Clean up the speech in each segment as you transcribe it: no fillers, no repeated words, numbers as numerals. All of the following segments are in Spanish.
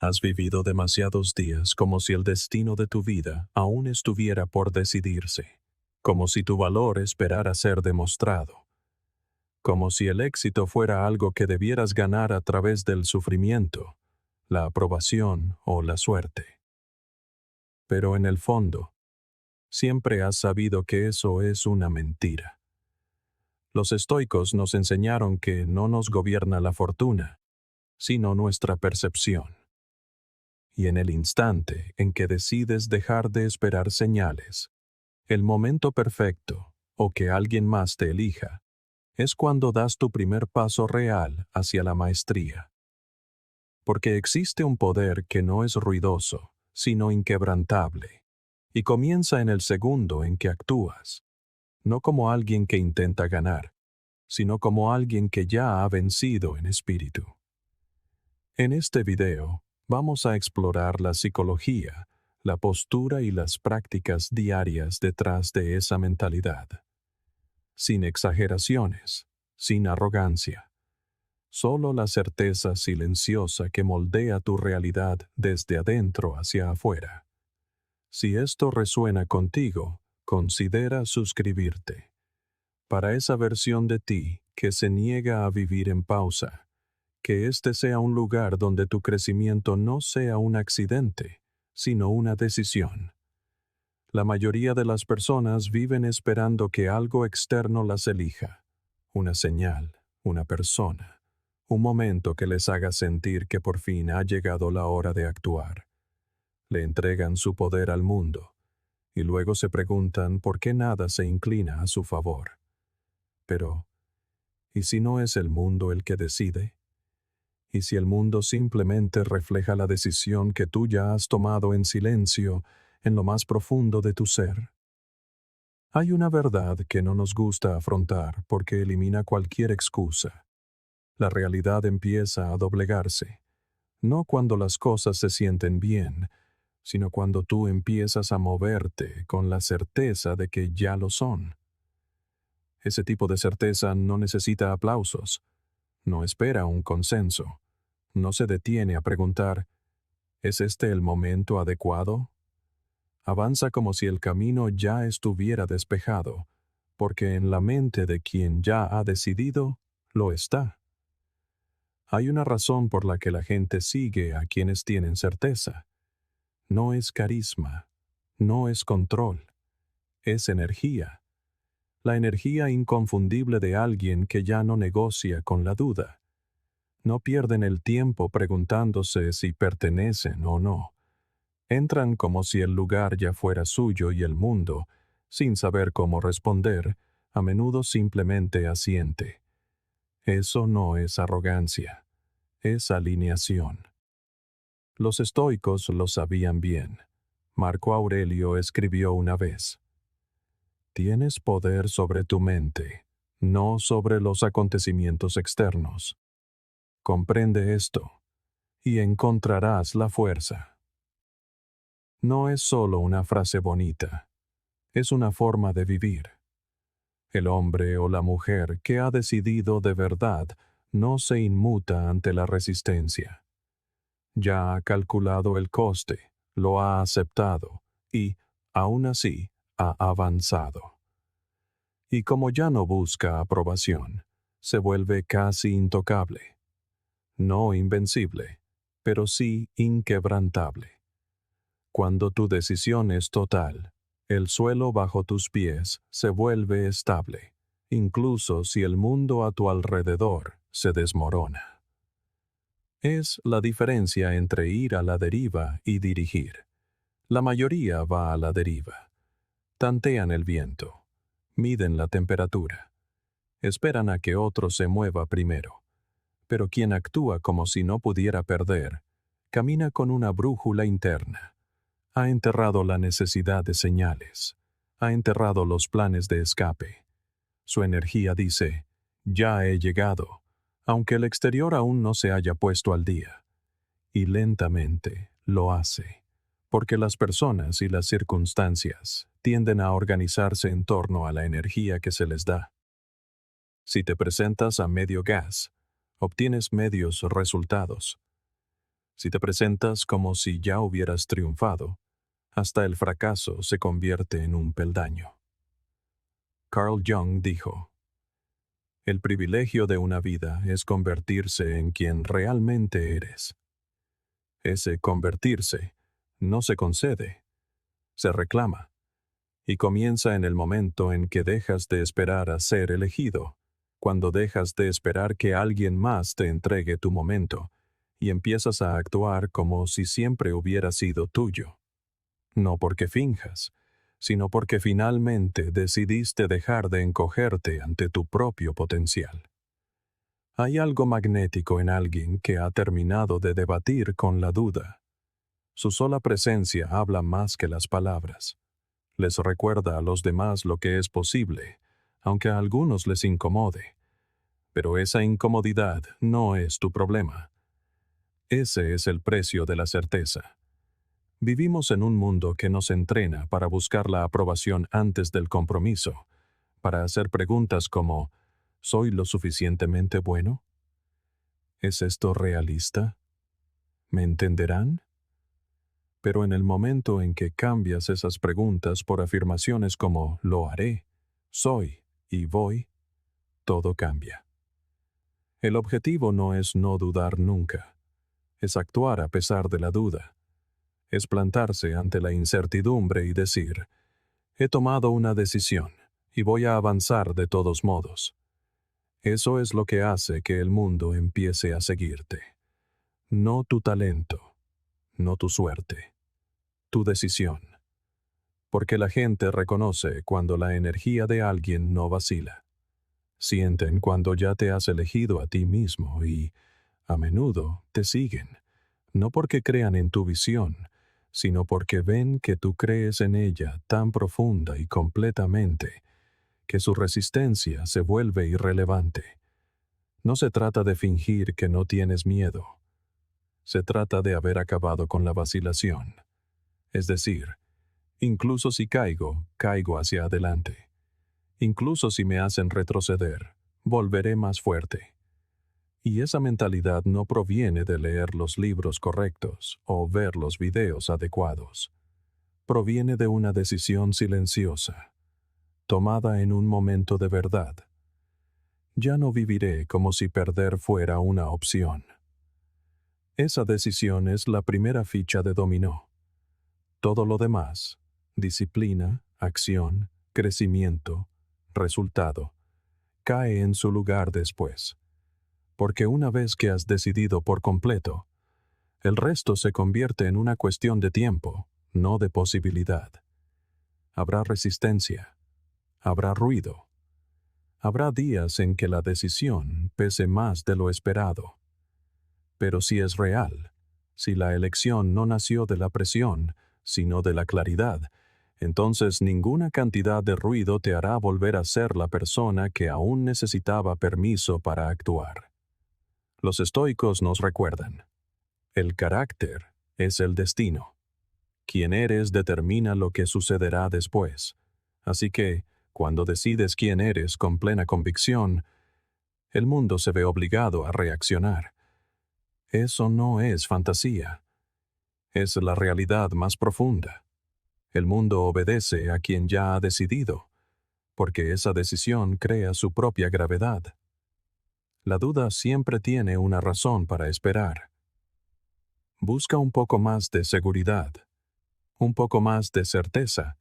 Has vivido demasiados días como si el destino de tu vida aún estuviera por decidirse, como si tu valor esperara ser demostrado, como si el éxito fuera algo que debieras ganar a través del sufrimiento, la aprobación o la suerte. Pero en el fondo, siempre has sabido que eso es una mentira. Los estoicos nos enseñaron que no nos gobierna la fortuna, sino nuestra percepción. Y en el instante en que decides dejar de esperar señales, el momento perfecto, o que alguien más te elija, es cuando das tu primer paso real hacia la maestría. Porque existe un poder que no es ruidoso, sino inquebrantable, y comienza en el segundo en que actúas, no como alguien que intenta ganar, sino como alguien que ya ha vencido en espíritu. En este video, vamos a explorar la psicología, la postura y las prácticas diarias detrás de esa mentalidad. Sin exageraciones, sin arrogancia. Solo la certeza silenciosa que moldea tu realidad desde adentro hacia afuera. Si esto resuena contigo, considera suscribirte. Para esa versión de ti que se niega a vivir en pausa, que este sea un lugar donde tu crecimiento no sea un accidente, sino una decisión. La mayoría de las personas viven esperando que algo externo las elija, una señal, una persona, un momento que les haga sentir que por fin ha llegado la hora de actuar. Le entregan su poder al mundo, y luego se preguntan por qué nada se inclina a su favor. Pero, ¿y si no es el mundo el que decide? ¿Y si el mundo simplemente refleja la decisión que tú ya has tomado en silencio en lo más profundo de tu ser? Hay una verdad que no nos gusta afrontar porque elimina cualquier excusa. La realidad empieza a doblegarse, no cuando las cosas se sienten bien, sino cuando tú empiezas a moverte con la certeza de que ya lo son. Ese tipo de certeza no necesita aplausos, no espera un consenso. No se detiene a preguntar, ¿es este el momento adecuado? Avanza como si el camino ya estuviera despejado, porque en la mente de quien ya ha decidido, lo está. Hay una razón por la que la gente sigue a quienes tienen certeza. No es carisma, no es control, es energía. La energía inconfundible de alguien que ya no negocia con la duda. No pierden el tiempo preguntándose si pertenecen o no. Entran como si el lugar ya fuera suyo y el mundo, sin saber cómo responder, a menudo simplemente asiente. Eso no es arrogancia, es alineación. Los estoicos lo sabían bien. Marco Aurelio escribió una vez: «Tienes poder sobre tu mente, no sobre los acontecimientos externos. Comprende esto, y encontrarás la fuerza». No es solo una frase bonita, es una forma de vivir. El hombre o la mujer que ha decidido de verdad no se inmuta ante la resistencia. Ya ha calculado el coste, lo ha aceptado y, aún así, ha avanzado. Y como ya no busca aprobación, se vuelve casi intocable. No invencible, pero sí inquebrantable. Cuando tu decisión es total, el suelo bajo tus pies se vuelve estable, incluso si el mundo a tu alrededor se desmorona. Es la diferencia entre ir a la deriva y dirigir. La mayoría va a la deriva. Tantean el viento, miden la temperatura, esperan a que otro se mueva primero. Pero quien actúa como si no pudiera perder, camina con una brújula interna. Ha enterrado la necesidad de señales. Ha enterrado los planes de escape. Su energía dice, ya he llegado, aunque el exterior aún no se haya puesto al día. Y lentamente lo hace, porque las personas y las circunstancias tienden a organizarse en torno a la energía que se les da. Si te presentas a medio gas, obtienes medios resultados. Si te presentas como si ya hubieras triunfado, hasta el fracaso se convierte en un peldaño. Carl Jung dijo: el privilegio de una vida es convertirse en quien realmente eres. Ese convertirse no se concede, se reclama, y comienza en el momento en que dejas de esperar a ser elegido, cuando dejas de esperar que alguien más te entregue tu momento, y empiezas a actuar como si siempre hubiera sido tuyo. No porque finjas, sino porque finalmente decidiste dejar de encogerte ante tu propio potencial. Hay algo magnético en alguien que ha terminado de debatir con la duda. Su sola presencia habla más que las palabras. Les recuerda a los demás lo que es posible, aunque a algunos les incomode. Pero esa incomodidad no es tu problema. Ese es el precio de la certeza. Vivimos en un mundo que nos entrena para buscar la aprobación antes del compromiso, para hacer preguntas como: ¿soy lo suficientemente bueno? ¿Es esto realista? ¿Me entenderán? Pero en el momento en que cambias esas preguntas por afirmaciones como lo haré, soy y voy, todo cambia. El objetivo no es no dudar nunca, es actuar a pesar de la duda, es plantarse ante la incertidumbre y decir: he tomado una decisión y voy a avanzar de todos modos. Eso es lo que hace que el mundo empiece a seguirte. No tu talento, no tu suerte, tu decisión. Porque la gente reconoce cuando la energía de alguien no vacila. Sienten cuando ya te has elegido a ti mismo y, a menudo, te siguen, no porque crean en tu visión, sino porque ven que tú crees en ella tan profunda y completamente que su resistencia se vuelve irrelevante. No se trata de fingir que no tienes miedo. Se trata de haber acabado con la vacilación. Es decir, incluso si caigo, caigo hacia adelante. Incluso si me hacen retroceder, volveré más fuerte. Y esa mentalidad no proviene de leer los libros correctos o ver los videos adecuados. Proviene de una decisión silenciosa, tomada en un momento de verdad. Ya no viviré como si perder fuera una opción. Esa decisión es la primera ficha de dominó. Todo lo demás, disciplina, acción, crecimiento, resultado, cae en su lugar después. Porque una vez que has decidido por completo, el resto se convierte en una cuestión de tiempo, no de posibilidad. Habrá resistencia, habrá ruido, habrá días en que la decisión pese más de lo esperado. Pero si es real, si la elección no nació de la presión, sino de la claridad, entonces ninguna cantidad de ruido te hará volver a ser la persona que aún necesitaba permiso para actuar. Los estoicos nos recuerdan: el carácter es el destino. Quien eres determina lo que sucederá después. Así que, cuando decides quién eres con plena convicción, el mundo se ve obligado a reaccionar. Eso no es fantasía. Es la realidad más profunda. El mundo obedece a quien ya ha decidido, porque esa decisión crea su propia gravedad. La duda siempre tiene una razón para esperar. Busca un poco más de seguridad, un poco más de certeza,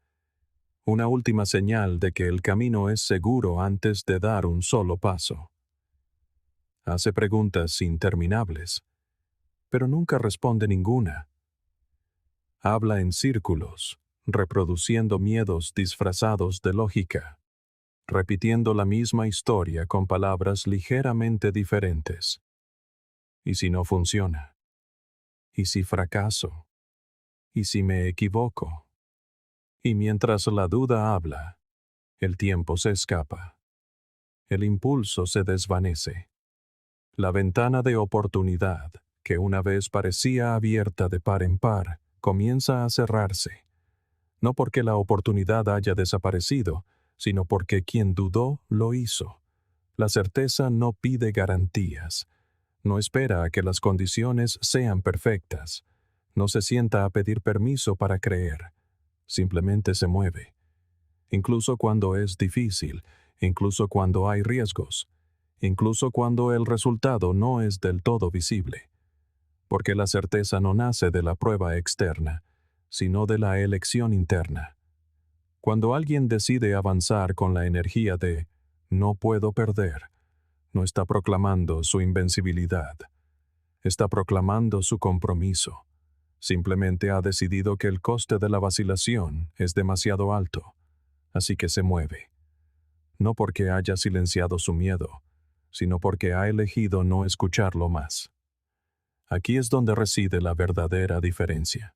una última señal de que el camino es seguro antes de dar un solo paso. Hace preguntas interminables, pero nunca responde ninguna. Habla en círculos, reproduciendo miedos disfrazados de lógica, repitiendo la misma historia con palabras ligeramente diferentes. ¿Y si no funciona? ¿Y si fracaso? ¿Y si me equivoco? Y mientras la duda habla, el tiempo se escapa. El impulso se desvanece. La ventana de oportunidad, que una vez parecía abierta de par en par, comienza a cerrarse. No porque la oportunidad haya desaparecido, sino porque quien dudó lo hizo. La certeza no pide garantías. No espera a que las condiciones sean perfectas. No se sienta a pedir permiso para creer. Simplemente se mueve. Incluso cuando es difícil, incluso cuando hay riesgos, incluso cuando el resultado no es del todo visible. Porque la certeza no nace de la prueba externa, sino de la elección interna. Cuando alguien decide avanzar con la energía de "no puedo perder", no está proclamando su invencibilidad. Está proclamando su compromiso. Simplemente ha decidido que el coste de la vacilación es demasiado alto, así que se mueve. No porque haya silenciado su miedo, sino porque ha elegido no escucharlo más. Aquí es donde reside la verdadera diferencia.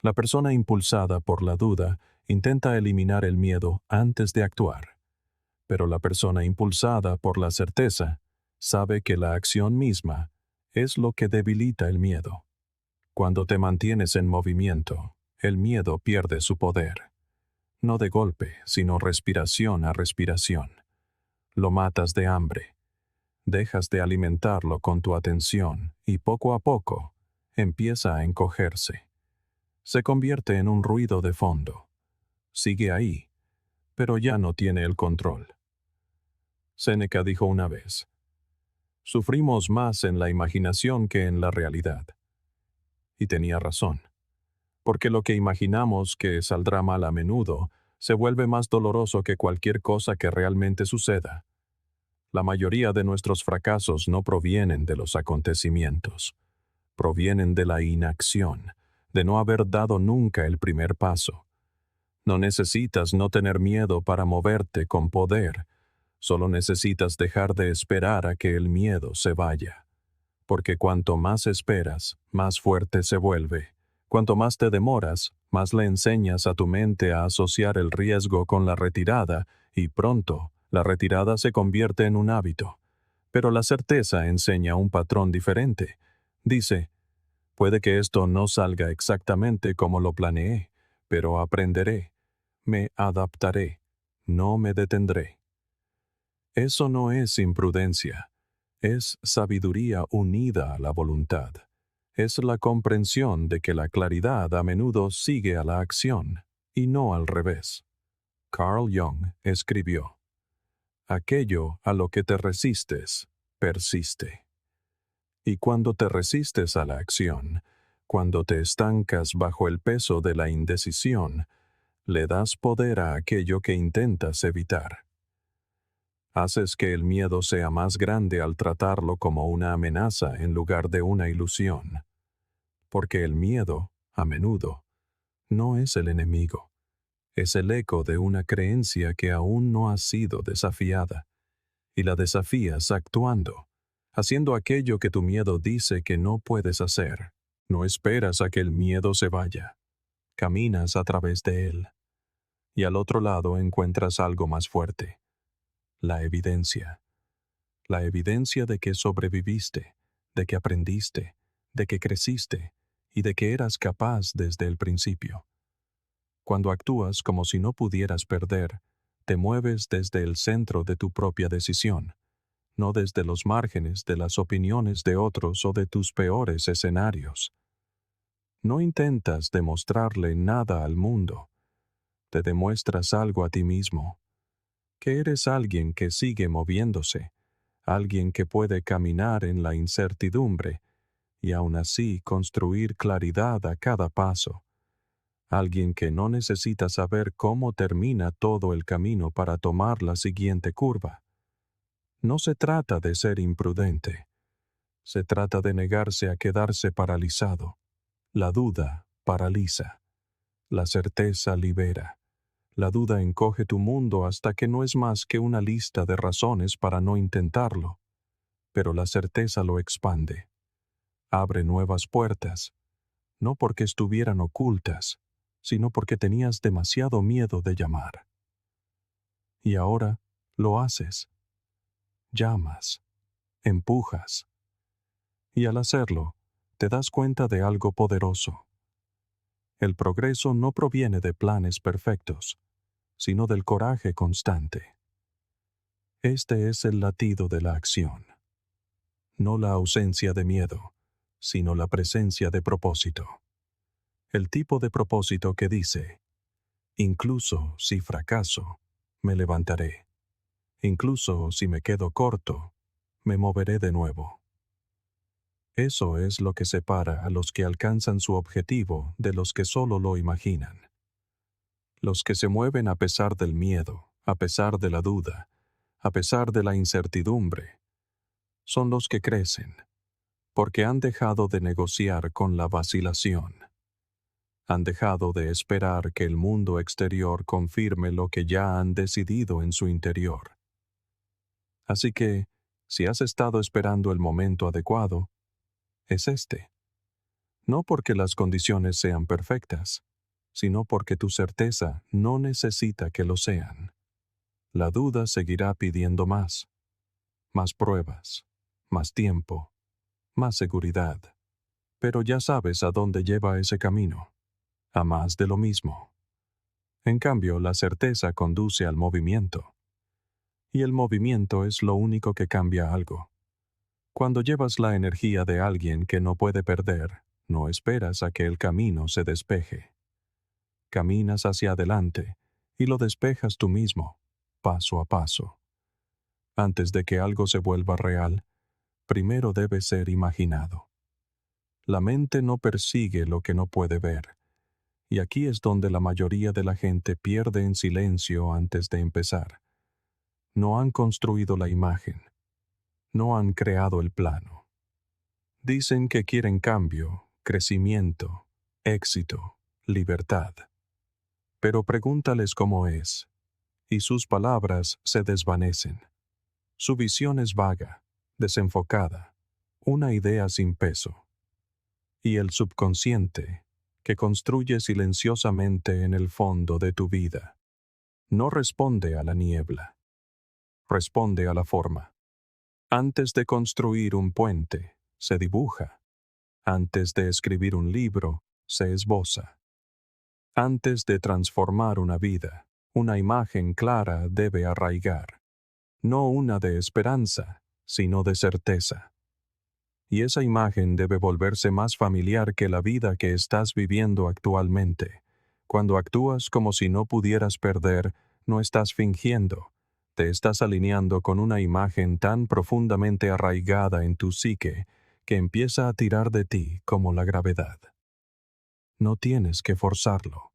La persona impulsada por la duda intenta eliminar el miedo antes de actuar. Pero la persona impulsada por la certeza sabe que la acción misma es lo que debilita el miedo. Cuando te mantienes en movimiento, el miedo pierde su poder. No de golpe, sino respiración a respiración. Lo matas de hambre. Dejas de alimentarlo con tu atención y poco a poco empieza a encogerse. Se convierte en un ruido de fondo. Sigue ahí, pero ya no tiene el control. Séneca dijo una vez: "Sufrimos más en la imaginación que en la realidad". Y tenía razón. Porque lo que imaginamos que saldrá mal a menudo se vuelve más doloroso que cualquier cosa que realmente suceda. La mayoría de nuestros fracasos no provienen de los acontecimientos. Provienen de la inacción, de no haber dado nunca el primer paso. No necesitas no tener miedo para moverte con poder. Solo necesitas dejar de esperar a que el miedo se vaya. Porque cuanto más esperas, más fuerte se vuelve. Cuanto más te demoras, más le enseñas a tu mente a asociar el riesgo con la retirada, y pronto, la retirada se convierte en un hábito. Pero la certeza enseña un patrón diferente. Dice: puede que esto no salga exactamente como lo planeé, pero aprenderé, me adaptaré, no me detendré. Eso no es imprudencia, es sabiduría unida a la voluntad. Es la comprensión de que la claridad a menudo sigue a la acción, y no al revés. Carl Jung escribió: aquello a lo que te resistes, persiste. Y cuando te resistes a la acción, cuando te estancas bajo el peso de la indecisión, le das poder a aquello que intentas evitar. Haces que el miedo sea más grande al tratarlo como una amenaza en lugar de una ilusión. Porque el miedo, a menudo, no es el enemigo. Es el eco de una creencia que aún no ha sido desafiada. Y la desafías actuando, haciendo aquello que tu miedo dice que no puedes hacer. No esperas a que el miedo se vaya. Caminas a través de él. Y al otro lado encuentras algo más fuerte: la evidencia. La evidencia de que sobreviviste, de que aprendiste, de que creciste y de que eras capaz desde el principio. Cuando actúas como si no pudieras perder, te mueves desde el centro de tu propia decisión, no desde los márgenes de las opiniones de otros o de tus peores escenarios. No intentas demostrarle nada al mundo. Te demuestras algo a ti mismo, que eres alguien que sigue moviéndose, alguien que puede caminar en la incertidumbre y aún así construir claridad a cada paso. Alguien que no necesita saber cómo termina todo el camino para tomar la siguiente curva. No se trata de ser imprudente. Se trata de negarse a quedarse paralizado. La duda paraliza. La certeza libera. La duda encoge tu mundo hasta que no es más que una lista de razones para no intentarlo. Pero la certeza lo expande. Abre nuevas puertas, no porque estuvieran ocultas, sino porque tenías demasiado miedo de llamar. Y ahora lo haces. Llamas. Empujas. Y al hacerlo, te das cuenta de algo poderoso. El progreso no proviene de planes perfectos, sino del coraje constante. Este es el latido de la acción. no la ausencia de miedo, sino la presencia de propósito. El tipo de propósito que dice, incluso si fracaso, me levantaré. Incluso si me quedo corto, me moveré de nuevo. Eso es lo que separa a los que alcanzan su objetivo de los que solo lo imaginan. Los que se mueven a pesar del miedo, a pesar de la duda, a pesar de la incertidumbre, son los que crecen, porque han dejado de negociar con la vacilación. Han dejado de esperar que el mundo exterior confirme lo que ya han decidido en su interior. Así que, si has estado esperando el momento adecuado, es este. No porque las condiciones sean perfectas, sino porque tu certeza no necesita que lo sean. La duda seguirá pidiendo más pruebas, más tiempo, más seguridad. Pero ya sabes a dónde lleva ese camino, a más de lo mismo. En cambio, la certeza conduce al movimiento. Y el movimiento es lo único que cambia algo. Cuando llevas la energía de alguien que no puede perder, no esperas a que el camino se despeje. Caminas hacia adelante y lo despejas tú mismo, paso a paso. Antes de que algo se vuelva real, primero debe ser imaginado. La mente no persigue lo que no puede ver, y aquí es donde la mayoría de la gente pierde en silencio antes de empezar. No han construido la imagen, no han creado el plano. Dicen que quieren cambio, crecimiento, éxito, libertad. Pero pregúntales cómo es, y sus palabras se desvanecen. Su visión es vaga, desenfocada, una idea sin peso. Y el subconsciente, que construye silenciosamente en el fondo de tu vida, no responde a la niebla, responde a la forma. Antes de construir un puente, se dibuja. Antes de escribir un libro, se esboza. Antes de transformar una vida, una imagen clara debe arraigar. No una de esperanza, sino de certeza. Y esa imagen debe volverse más familiar que la vida que estás viviendo actualmente. Cuando actúas como si no pudieras perder, no estás fingiendo. Te estás alineando con una imagen tan profundamente arraigada en tu psique que empieza a tirar de ti como la gravedad. No tienes que forzarlo.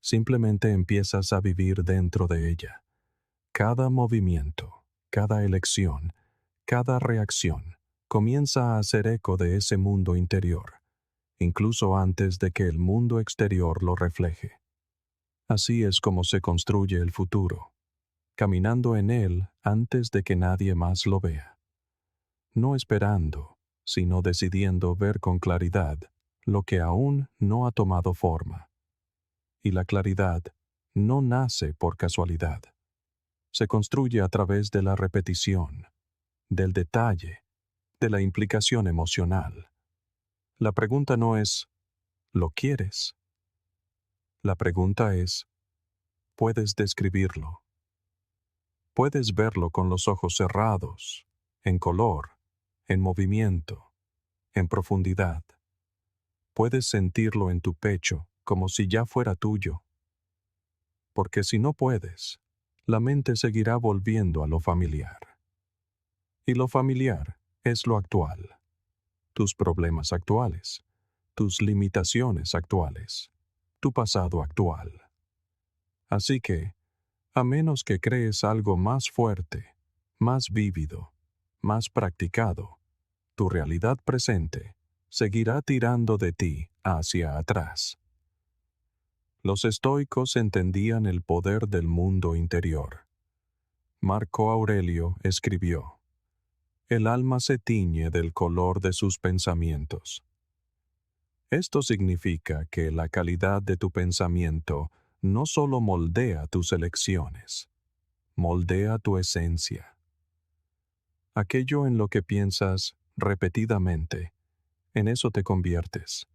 Simplemente empiezas a vivir dentro de ella. Cada movimiento, cada elección, cada reacción comienza a hacer eco de ese mundo interior, incluso antes de que el mundo exterior lo refleje. Así es como se construye el futuro, caminando en él antes de que nadie más lo vea. No esperando, sino decidiendo ver con claridad lo que aún no ha tomado forma. Y la claridad no nace por casualidad. Se construye a través de la repetición, del detalle, de la implicación emocional. La pregunta no es, ¿lo quieres? La pregunta es, ¿puedes describirlo? ¿Puedes verlo con los ojos cerrados, en color, en movimiento, en profundidad? ¿Puedes sentirlo en tu pecho como si ya fuera tuyo? Porque si no puedes, la mente seguirá volviendo a lo familiar. Y lo familiar es lo actual. Tus problemas actuales, tus limitaciones actuales, tu pasado actual. Así que, a menos que crees algo más fuerte, más vívido, más practicado, tu realidad presente seguirá tirando de ti hacia atrás. Los estoicos entendían el poder del mundo interior. Marco Aurelio escribió: "El alma se tiñe del color de sus pensamientos". Esto significa que la calidad de tu pensamiento no solo moldea tus elecciones, moldea tu esencia. Aquello en lo que piensas repetidamente, en eso te conviertes.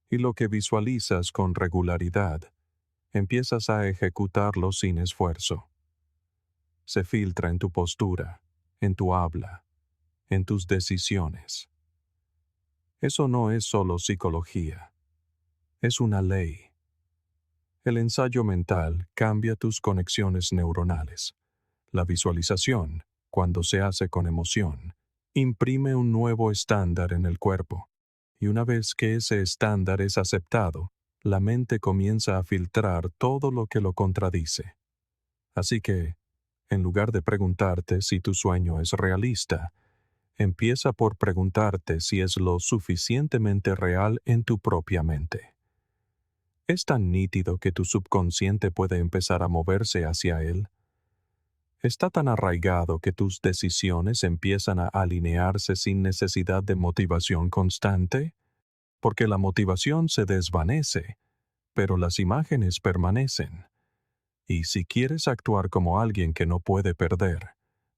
Y lo que visualizas con regularidad, empiezas a ejecutarlo sin esfuerzo. Se filtra en tu postura, en tu habla, en tus decisiones. Eso no es solo psicología, es una ley. El ensayo mental cambia tus conexiones neuronales. La visualización, cuando se hace con emoción, imprime un nuevo estándar en el cuerpo. Y una vez que ese estándar es aceptado, la mente comienza a filtrar todo lo que lo contradice. Así que, en lugar de preguntarte si tu sueño es realista, empieza por preguntarte si es lo suficientemente real en tu propia mente. ¿Es tan nítido que tu subconsciente puede empezar a moverse hacia él? ¿Está tan arraigado que tus decisiones empiezan a alinearse sin necesidad de motivación constante? Porque la motivación se desvanece, pero las imágenes permanecen. Y si quieres actuar como alguien que no puede perder,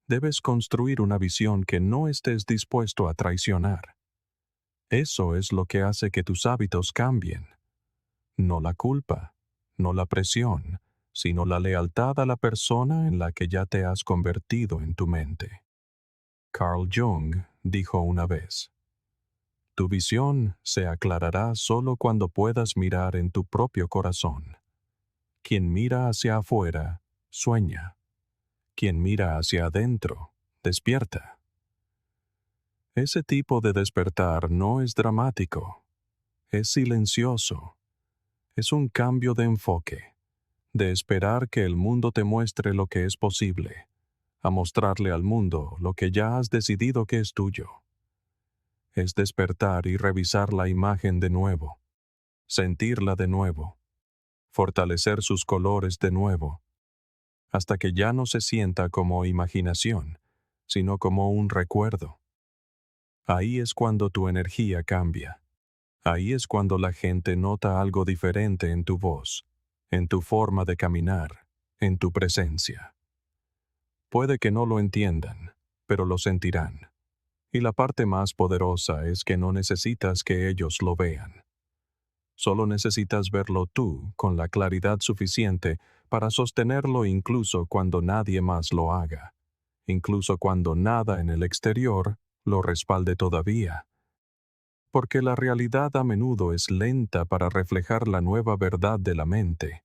debes construir una visión que no estés dispuesto a traicionar. Eso es lo que hace que tus hábitos cambien. No la culpa, no la presión, sino la lealtad a la persona en la que ya te has convertido en tu mente. Carl Jung dijo una vez, tu visión se aclarará solo cuando puedas mirar en tu propio corazón. Quien mira hacia afuera, sueña. Quien mira hacia adentro, despierta. Ese tipo de despertar no es dramático, es silencioso. Es un cambio de enfoque, de esperar que el mundo te muestre lo que es posible, a mostrarle al mundo lo que ya has decidido que es tuyo. Es despertar y revisar la imagen de nuevo, sentirla de nuevo, fortalecer sus colores de nuevo, hasta que ya no se sienta como imaginación, sino como un recuerdo. Ahí es cuando tu energía cambia. Ahí es cuando la gente nota algo diferente en tu voz, en tu forma de caminar, en tu presencia. Puede que no lo entiendan, pero lo sentirán. Y la parte más poderosa es que no necesitas que ellos lo vean. Solo necesitas verlo tú con la claridad suficiente para sostenerlo incluso cuando nadie más lo haga, incluso cuando nada en el exterior lo respalde todavía. Porque la realidad a menudo es lenta para reflejar la nueva verdad de la mente,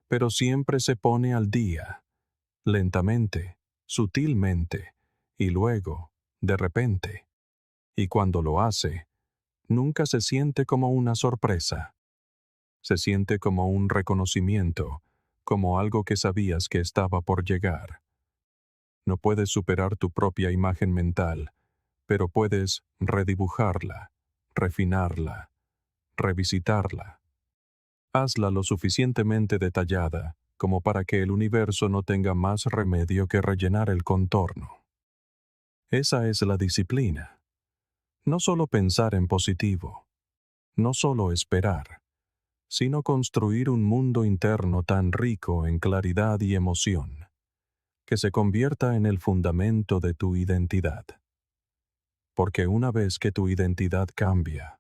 pero siempre se pone al día, lentamente, sutilmente, y luego, de repente. Y cuando lo hace, nunca se siente como una sorpresa. Se siente como un reconocimiento, como algo que sabías que estaba por llegar. No puedes superar tu propia imagen mental, pero puedes redibujarla, refinarla, revisitarla. Hazla lo suficientemente detallada como para que el universo no tenga más remedio que rellenar el contorno. Esa es la disciplina. No solo pensar en positivo, no solo esperar, sino construir un mundo interno tan rico en claridad y emoción, que se convierta en el fundamento de tu identidad. Porque una vez que tu identidad cambia,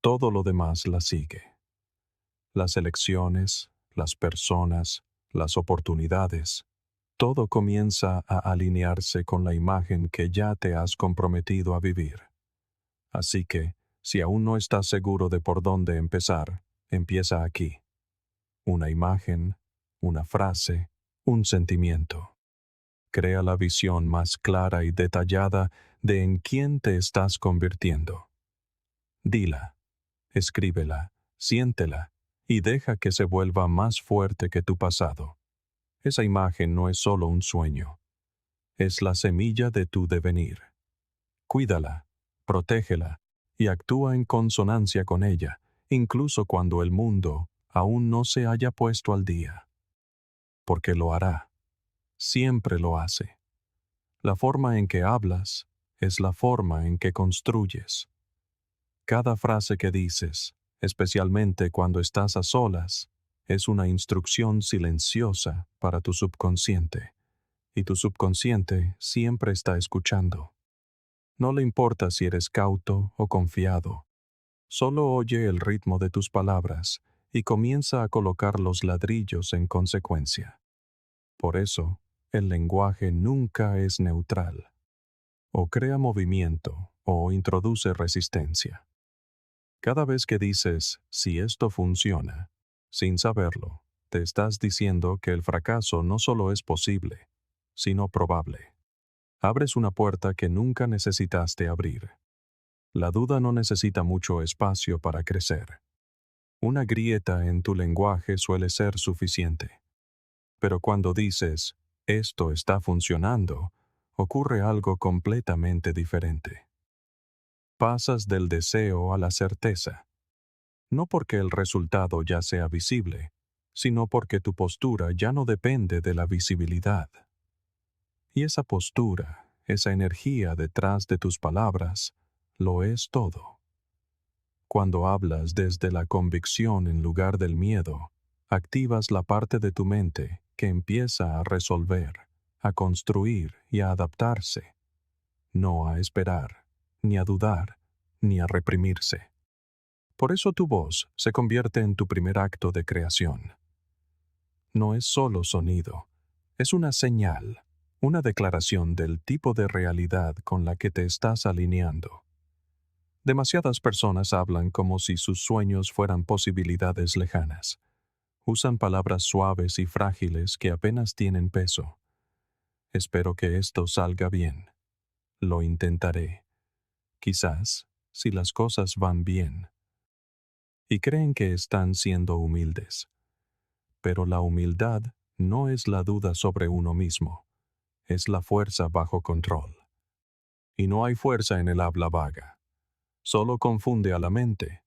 todo lo demás la sigue. Las elecciones, las personas, las oportunidades, todo comienza a alinearse con la imagen que ya te has comprometido a vivir. Así que, si aún no estás seguro de por dónde empezar, empieza aquí. Una imagen, una frase, un sentimiento. Crea la visión más clara y detallada de en quién te estás convirtiendo. Dila, escríbela, siéntela y deja que se vuelva más fuerte que tu pasado. Esa imagen no es solo un sueño, es la semilla de tu devenir. Cuídala, protégela y actúa en consonancia con ella, incluso cuando el mundo aún no se haya puesto al día. Porque lo hará. Siempre lo hace. La forma en que hablas es la forma en que construyes. Cada frase que dices, especialmente cuando estás a solas, es una instrucción silenciosa para tu subconsciente, y tu subconsciente siempre está escuchando. No le importa si eres cauto o confiado, solo oye el ritmo de tus palabras y comienza a colocar los ladrillos en consecuencia. Por eso, el lenguaje nunca es neutral. o crea movimiento, o introduce resistencia. Cada vez que dices, si esto funciona, sin saberlo, te estás diciendo que el fracaso no solo es posible, sino probable. Abres una puerta que nunca necesitaste abrir. La duda no necesita mucho espacio para crecer. Una grieta en tu lenguaje suele ser suficiente. Pero cuando dices, esto está funcionando, ocurre algo completamente diferente. Pasas del deseo a la certeza. No porque el resultado ya sea visible, sino porque tu postura ya no depende de la visibilidad. Y esa postura, esa energía detrás de tus palabras, lo es todo. Cuando hablas desde la convicción en lugar del miedo, activas la parte de tu mente que empieza a resolver, a construir y a adaptarse, no a esperar, ni a dudar, ni a reprimirse. Por eso tu voz se convierte en tu primer acto de creación. No es solo sonido, es una señal, una declaración del tipo de realidad con la que te estás alineando. Demasiadas personas hablan como si sus sueños fueran posibilidades lejanas. Usan palabras suaves y frágiles que apenas tienen peso. Espero que esto salga bien. Lo intentaré. Quizás, si las cosas van bien. Y creen que están siendo humildes. Pero la humildad no es la duda sobre uno mismo. Es la fuerza bajo control. Y no hay fuerza en el habla vaga. Solo confunde a la mente.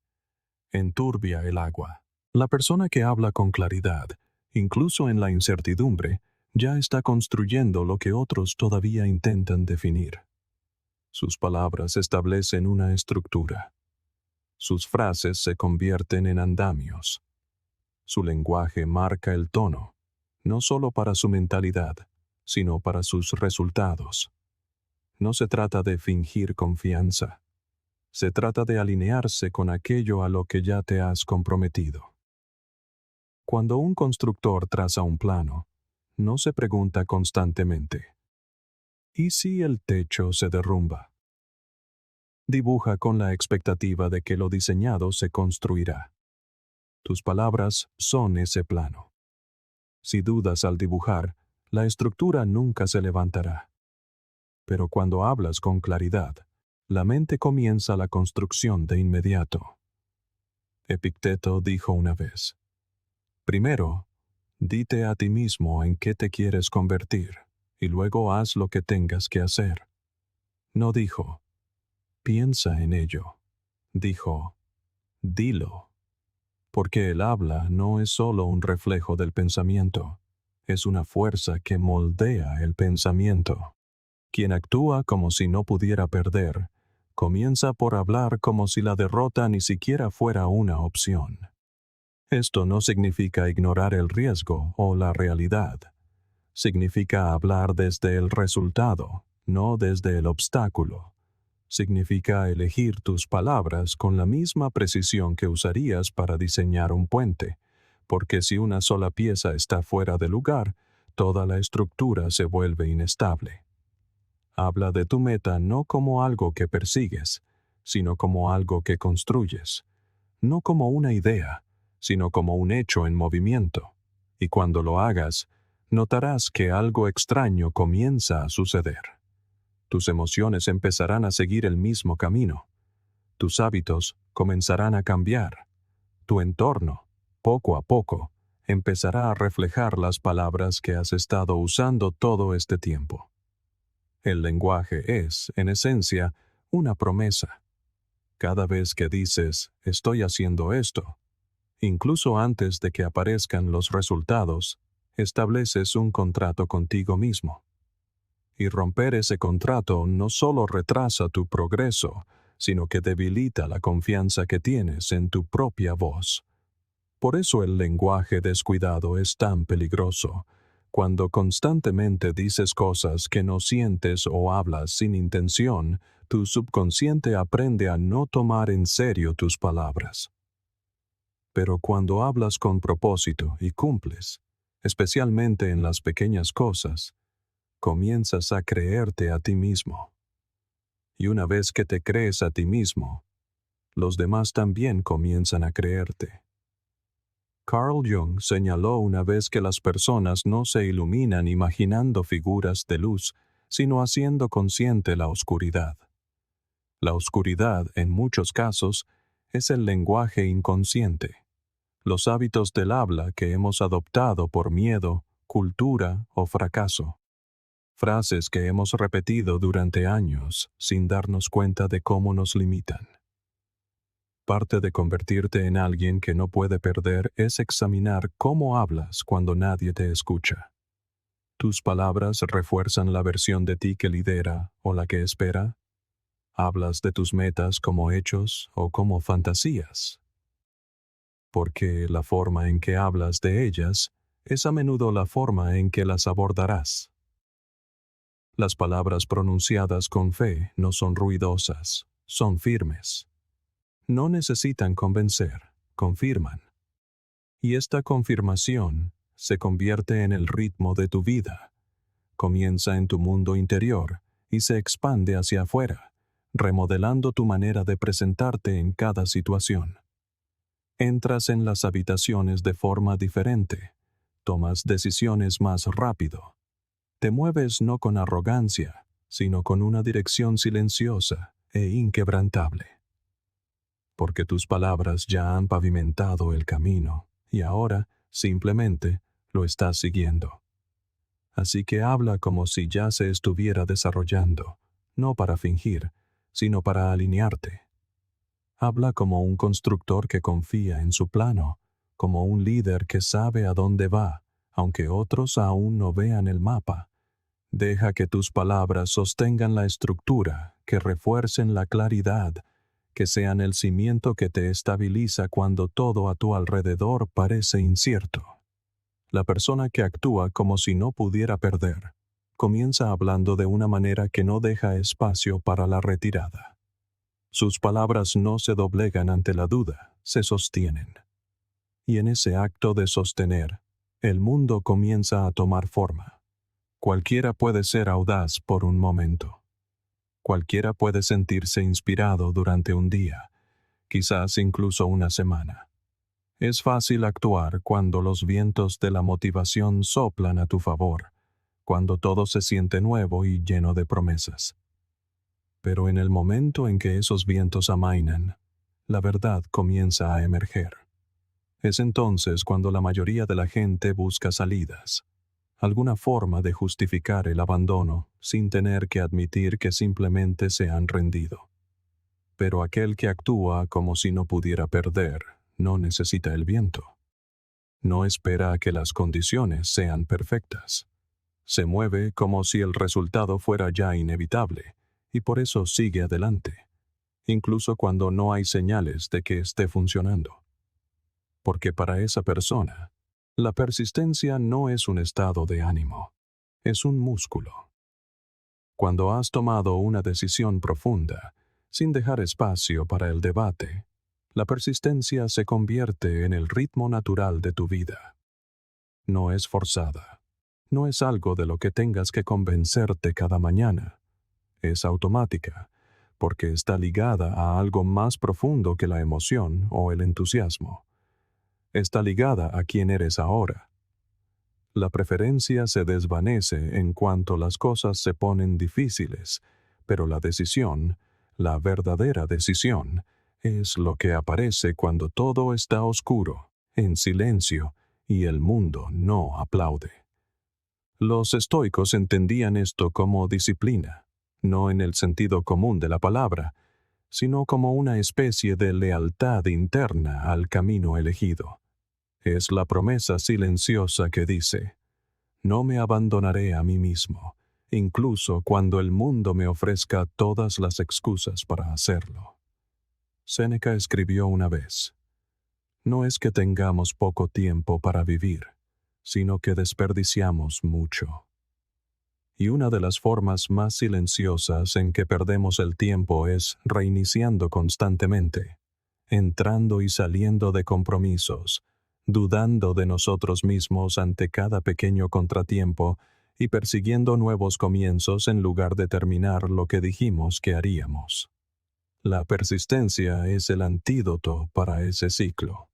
Enturbia el agua. La persona que habla con claridad, incluso en la incertidumbre, ya está construyendo lo que otros todavía intentan definir. Sus palabras establecen una estructura. Sus frases se convierten en andamios. Su lenguaje marca el tono, no solo para su mentalidad, sino para sus resultados. No se trata de fingir confianza. Se trata de alinearse con aquello a lo que ya te has comprometido. Cuando un constructor traza un plano, no se pregunta constantemente, ¿y si el techo se derrumba? Dibuja con la expectativa de que lo diseñado se construirá. Tus palabras son ese plano. Si dudas al dibujar, la estructura nunca se levantará. Pero cuando hablas con claridad, la mente comienza la construcción de inmediato. Epicteto dijo una vez, primero, dite a ti mismo en qué te quieres convertir, y luego haz lo que tengas que hacer. No dijo, piensa en ello. Dijo, dilo. Porque el habla no es solo un reflejo del pensamiento, es una fuerza que moldea el pensamiento. Quien actúa como si no pudiera perder, comienza por hablar como si la derrota ni siquiera fuera una opción. Esto no significa ignorar el riesgo o la realidad. Significa hablar desde el resultado, no desde el obstáculo. Significa elegir tus palabras con la misma precisión que usarías para diseñar un puente, porque si una sola pieza está fuera de lugar, toda la estructura se vuelve inestable. Habla de tu meta no como algo que persigues, sino como algo que construyes. No como una idea, sino como un hecho en movimiento. Y cuando lo hagas, notarás que algo extraño comienza a suceder. Tus emociones empezarán a seguir el mismo camino. Tus hábitos comenzarán a cambiar. Tu entorno, poco a poco, empezará a reflejar las palabras que has estado usando todo este tiempo. El lenguaje es, en esencia, una promesa. Cada vez que dices, estoy haciendo esto, incluso antes de que aparezcan los resultados, estableces un contrato contigo mismo. Y romper ese contrato no solo retrasa tu progreso, sino que debilita la confianza que tienes en tu propia voz. Por eso el lenguaje descuidado es tan peligroso. Cuando constantemente dices cosas que no sientes o hablas sin intención, tu subconsciente aprende a no tomar en serio tus palabras. Pero cuando hablas con propósito y cumples, especialmente en las pequeñas cosas, comienzas a creerte a ti mismo. Y una vez que te crees a ti mismo, los demás también comienzan a creerte. Carl Jung señaló una vez que las personas no se iluminan imaginando figuras de luz, sino haciendo consciente la oscuridad. La oscuridad, en muchos casos, es el lenguaje inconsciente, los hábitos del habla que hemos adoptado por miedo, cultura o fracaso. Frases que hemos repetido durante años sin darnos cuenta de cómo nos limitan. Parte de convertirte en alguien que no puede perder es examinar cómo hablas cuando nadie te escucha. ¿Tus palabras refuerzan la versión de ti que lidera o la que espera? ¿Hablas de tus metas como hechos o como fantasías? Porque la forma en que hablas de ellas es a menudo la forma en que las abordarás. Las palabras pronunciadas con fe no son ruidosas, son firmes. No necesitan convencer, confirman. Y esta confirmación se convierte en el ritmo de tu vida. Comienza en tu mundo interior y se expande hacia afuera, remodelando tu manera de presentarte en cada situación. Entras en las habitaciones de forma diferente, tomas decisiones más rápido. Te mueves no con arrogancia, sino con una dirección silenciosa e inquebrantable. Porque tus palabras ya han pavimentado el camino, y ahora, simplemente, lo estás siguiendo. Así que habla como si ya se estuviera desarrollando, no para fingir, sino para alinearte. Habla como un constructor que confía en su plano, como un líder que sabe a dónde va, aunque otros aún no vean el mapa. Deja que tus palabras sostengan la estructura, que refuercen la claridad, que sean el cimiento que te estabiliza cuando todo a tu alrededor parece incierto. La persona que actúa como si no pudiera perder, comienza hablando de una manera que no deja espacio para la retirada. Sus palabras no se doblegan ante la duda, se sostienen. Y en ese acto de sostener, el mundo comienza a tomar forma. Cualquiera puede ser audaz por un momento. Cualquiera puede sentirse inspirado durante un día, quizás incluso una semana. Es fácil actuar cuando los vientos de la motivación soplan a tu favor, cuando todo se siente nuevo y lleno de promesas. Pero en el momento en que esos vientos amainan, la verdad comienza a emerger. Es entonces cuando la mayoría de la gente busca salidas, alguna forma de justificar el abandono sin tener que admitir que simplemente se han rendido. Pero aquel que actúa como si no pudiera perder, no necesita el viento. No espera a que las condiciones sean perfectas. Se mueve como si el resultado fuera ya inevitable, y por eso sigue adelante, incluso cuando no hay señales de que esté funcionando. Porque para esa persona, la persistencia no es un estado de ánimo, es un músculo. Cuando has tomado una decisión profunda, sin dejar espacio para el debate, la persistencia se convierte en el ritmo natural de tu vida. No es forzada, no es algo de lo que tengas que convencerte cada mañana. Es automática, porque está ligada a algo más profundo que la emoción o el entusiasmo. Está ligada a quién eres ahora. La preferencia se desvanece en cuanto las cosas se ponen difíciles, pero la decisión, la verdadera decisión, es lo que aparece cuando todo está oscuro, en silencio, y el mundo no aplaude. Los estoicos entendían esto como disciplina, no en el sentido común de la palabra, sino como una especie de lealtad interna al camino elegido. Es la promesa silenciosa que dice: no me abandonaré a mí mismo, incluso cuando el mundo me ofrezca todas las excusas para hacerlo. Séneca escribió una vez: no es que tengamos poco tiempo para vivir, sino que desperdiciamos mucho. Y una de las formas más silenciosas en que perdemos el tiempo es reiniciando constantemente, entrando y saliendo de compromisos, dudando de nosotros mismos ante cada pequeño contratiempo y persiguiendo nuevos comienzos en lugar de terminar lo que dijimos que haríamos. La persistencia es el antídoto para ese ciclo.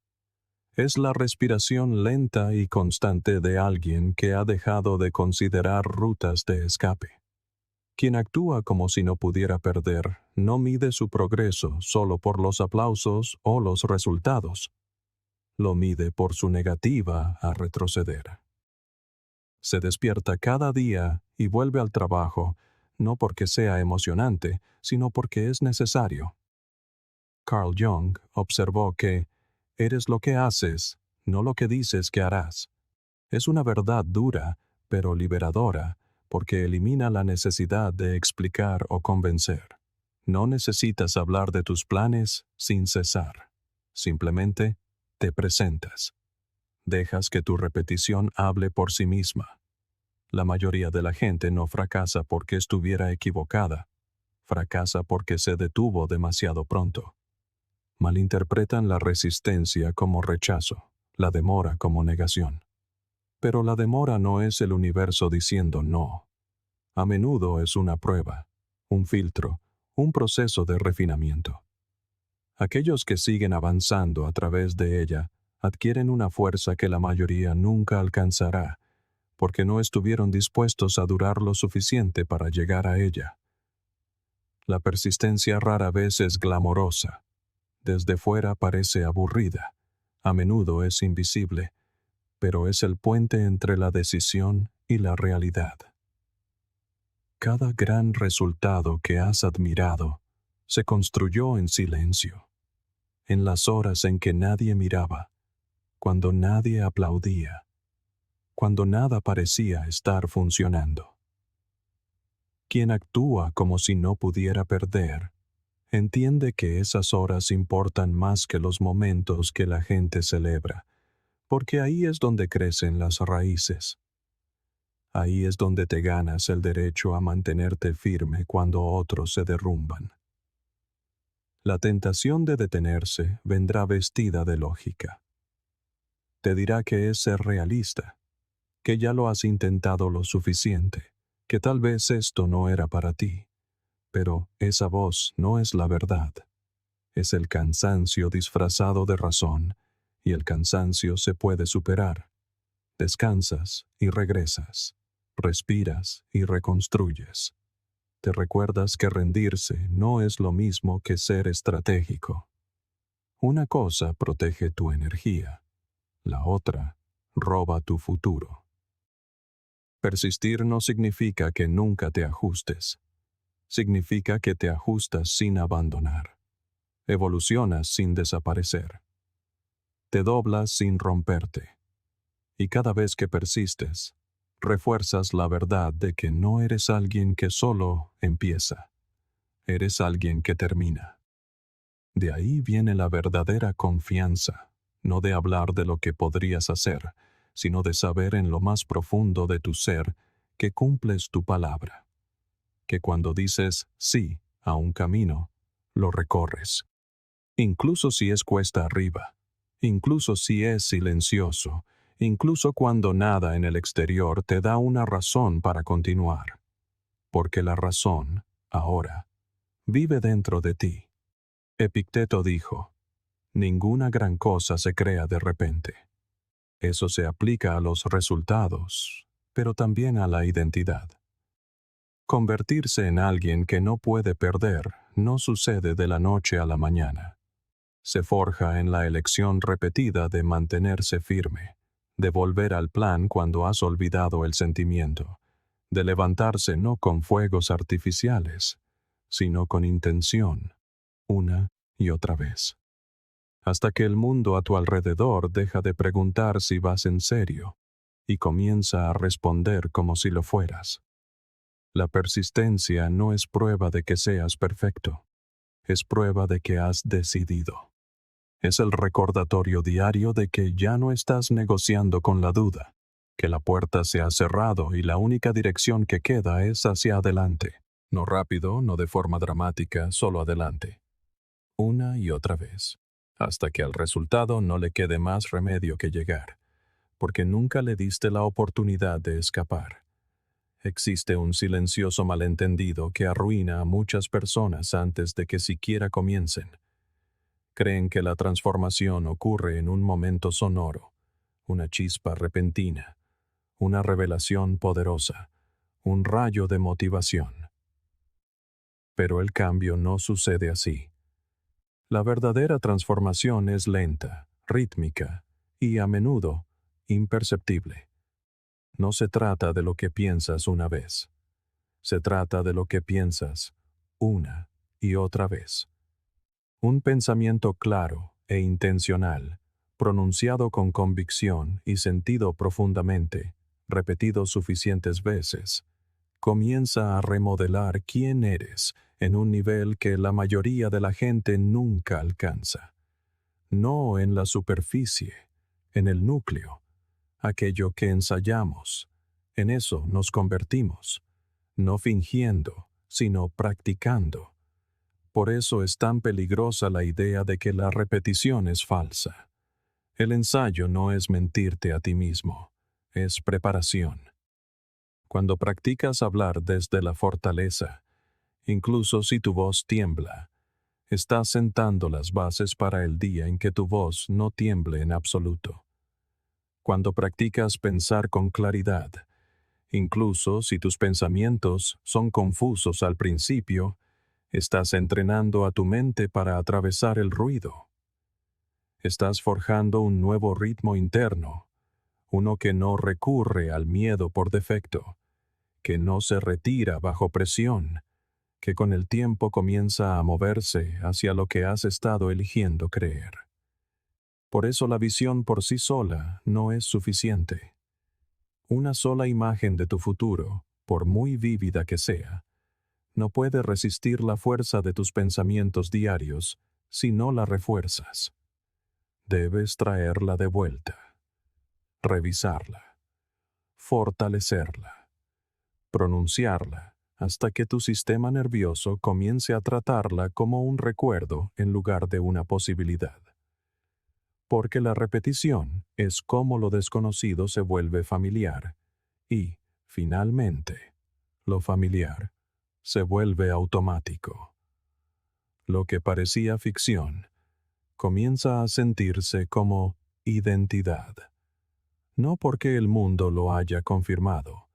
Es la respiración lenta y constante de alguien que ha dejado de considerar rutas de escape. Quien actúa como si no pudiera perder, no mide su progreso solo por los aplausos o los resultados. Lo mide por su negativa a retroceder. Se despierta cada día y vuelve al trabajo, no porque sea emocionante, sino porque es necesario. Carl Jung observó que eres lo que haces, no lo que dices que harás. Es una verdad dura, pero liberadora, porque elimina la necesidad de explicar o convencer. No necesitas hablar de tus planes sin cesar. Simplemente te presentas. Dejas que tu repetición hable por sí misma. La mayoría de la gente no fracasa porque estuviera equivocada. Fracasa porque se detuvo demasiado pronto. Malinterpretan la resistencia como rechazo, la demora como negación. Pero la demora no es el universo diciendo no. A menudo es una prueba, un filtro, un proceso de refinamiento. Aquellos que siguen avanzando a través de ella adquieren una fuerza que la mayoría nunca alcanzará, porque no estuvieron dispuestos a durar lo suficiente para llegar a ella. La persistencia rara vez es glamorosa. Desde fuera parece aburrida. A menudo es invisible, pero es el puente entre la decisión y la realidad. Cada gran resultado que has admirado se construyó en silencio, en las horas en que nadie miraba, cuando nadie aplaudía, cuando nada parecía estar funcionando. Quien actúa como si no pudiera perder, entiende que esas horas importan más que los momentos que la gente celebra, porque ahí es donde crecen las raíces. Ahí es donde te ganas el derecho a mantenerte firme cuando otros se derrumban. La tentación de detenerse vendrá vestida de lógica. Te dirá que es ser realista, que ya lo has intentado lo suficiente, que tal vez esto no era para ti. Pero esa voz no es la verdad. Es el cansancio disfrazado de razón, y el cansancio se puede superar. Descansas y regresas. Respiras y reconstruyes. Te recuerdas que rendirse no es lo mismo que ser estratégico. Una cosa protege tu energía, la otra roba tu futuro. Persistir no significa que nunca te ajustes. Significa que te ajustas sin abandonar. Evolucionas sin desaparecer. Te doblas sin romperte. Y cada vez que persistes, refuerzas la verdad de que no eres alguien que solo empieza. Eres alguien que termina. De ahí viene la verdadera confianza, no de hablar de lo que podrías hacer, sino de saber en lo más profundo de tu ser que cumples tu palabra. Que cuando dices sí a un camino, lo recorres. Incluso si es cuesta arriba, incluso si es silencioso, incluso cuando nada en el exterior te da una razón para continuar. Porque la razón, ahora, vive dentro de ti. Epicteto dijo, ninguna gran cosa se crea de repente. Eso se aplica a los resultados, pero también a la identidad. Convertirse en alguien que no puede perder no sucede de la noche a la mañana. Se forja en la elección repetida de mantenerse firme, de volver al plan cuando has olvidado el sentimiento, de levantarse no con fuegos artificiales, sino con intención, una y otra vez. Hasta que el mundo a tu alrededor deja de preguntar si vas en serio y comienza a responder como si lo fueras. La persistencia no es prueba de que seas perfecto, es prueba de que has decidido. Es el recordatorio diario de que ya no estás negociando con la duda, que la puerta se ha cerrado y la única dirección que queda es hacia adelante. No rápido, no de forma dramática, solo adelante. Una y otra vez, hasta que al resultado no le quede más remedio que llegar, porque nunca le diste la oportunidad de escapar. Existe un silencioso malentendido que arruina a muchas personas antes de que siquiera comiencen. Creen que la transformación ocurre en un momento sonoro, una chispa repentina, una revelación poderosa, un rayo de motivación. Pero el cambio no sucede así. La verdadera transformación es lenta, rítmica y, a menudo, imperceptible. No se trata de lo que piensas una vez. Se trata de lo que piensas una y otra vez. Un pensamiento claro e intencional, pronunciado con convicción y sentido profundamente, repetido suficientes veces, comienza a remodelar quién eres en un nivel que la mayoría de la gente nunca alcanza. No en la superficie, en el núcleo, aquello que ensayamos. En eso nos convertimos, no fingiendo, sino practicando. Por eso es tan peligrosa la idea de que la repetición es falsa. El ensayo no es mentirte a ti mismo, es preparación. Cuando practicas hablar desde la fortaleza, incluso si tu voz tiembla, estás sentando las bases para el día en que tu voz no tiemble en absoluto. Cuando practicas pensar con claridad, incluso si tus pensamientos son confusos al principio, estás entrenando a tu mente para atravesar el ruido. Estás forjando un nuevo ritmo interno, uno que no recurre al miedo por defecto, que no se retira bajo presión, que con el tiempo comienza a moverse hacia lo que has estado eligiendo creer. Por eso la visión por sí sola no es suficiente. Una sola imagen de tu futuro, por muy vívida que sea, no puede resistir la fuerza de tus pensamientos diarios si no la refuerzas. Debes traerla de vuelta, revisarla, fortalecerla, pronunciarla, hasta que tu sistema nervioso comience a tratarla como un recuerdo en lugar de una posibilidad. Porque la repetición es cómo lo desconocido se vuelve familiar y, finalmente, lo familiar se vuelve automático. Lo que parecía ficción comienza a sentirse como identidad. No porque el mundo lo haya confirmado,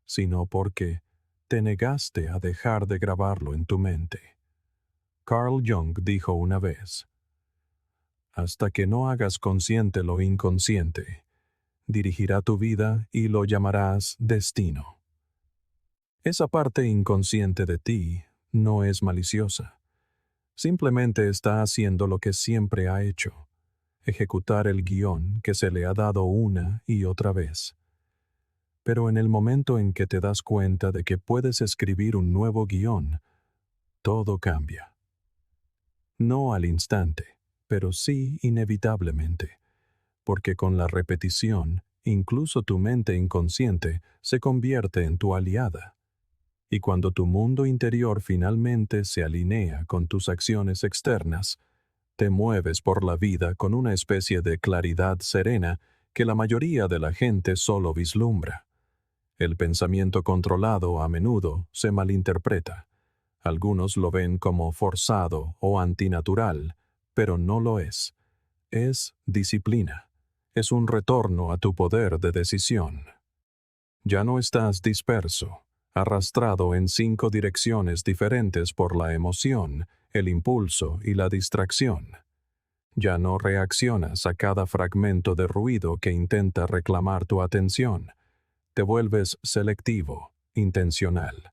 sino porque te negaste a dejar de grabarlo en tu mente. Carl Jung dijo una vez, hasta que no hagas consciente lo inconsciente, dirigirá tu vida y lo llamarás destino. Esa parte inconsciente de ti no es maliciosa. Simplemente está haciendo lo que siempre ha hecho, ejecutar el guión que se le ha dado una y otra vez. Pero en el momento en que te das cuenta de que puedes escribir un nuevo guión, todo cambia. No al instante, pero sí inevitablemente, porque con la repetición, incluso tu mente inconsciente se convierte en tu aliada. Y cuando tu mundo interior finalmente se alinea con tus acciones externas, te mueves por la vida con una especie de claridad serena que la mayoría de la gente solo vislumbra. El pensamiento controlado a menudo se malinterpreta. Algunos lo ven como forzado o antinatural, pero no lo es. Es disciplina. Es un retorno a tu poder de decisión. Ya no estás disperso, arrastrado en 5 direcciones diferentes por la emoción, el impulso y la distracción. Ya no reaccionas a cada fragmento de ruido que intenta reclamar tu atención. Te vuelves selectivo, intencional.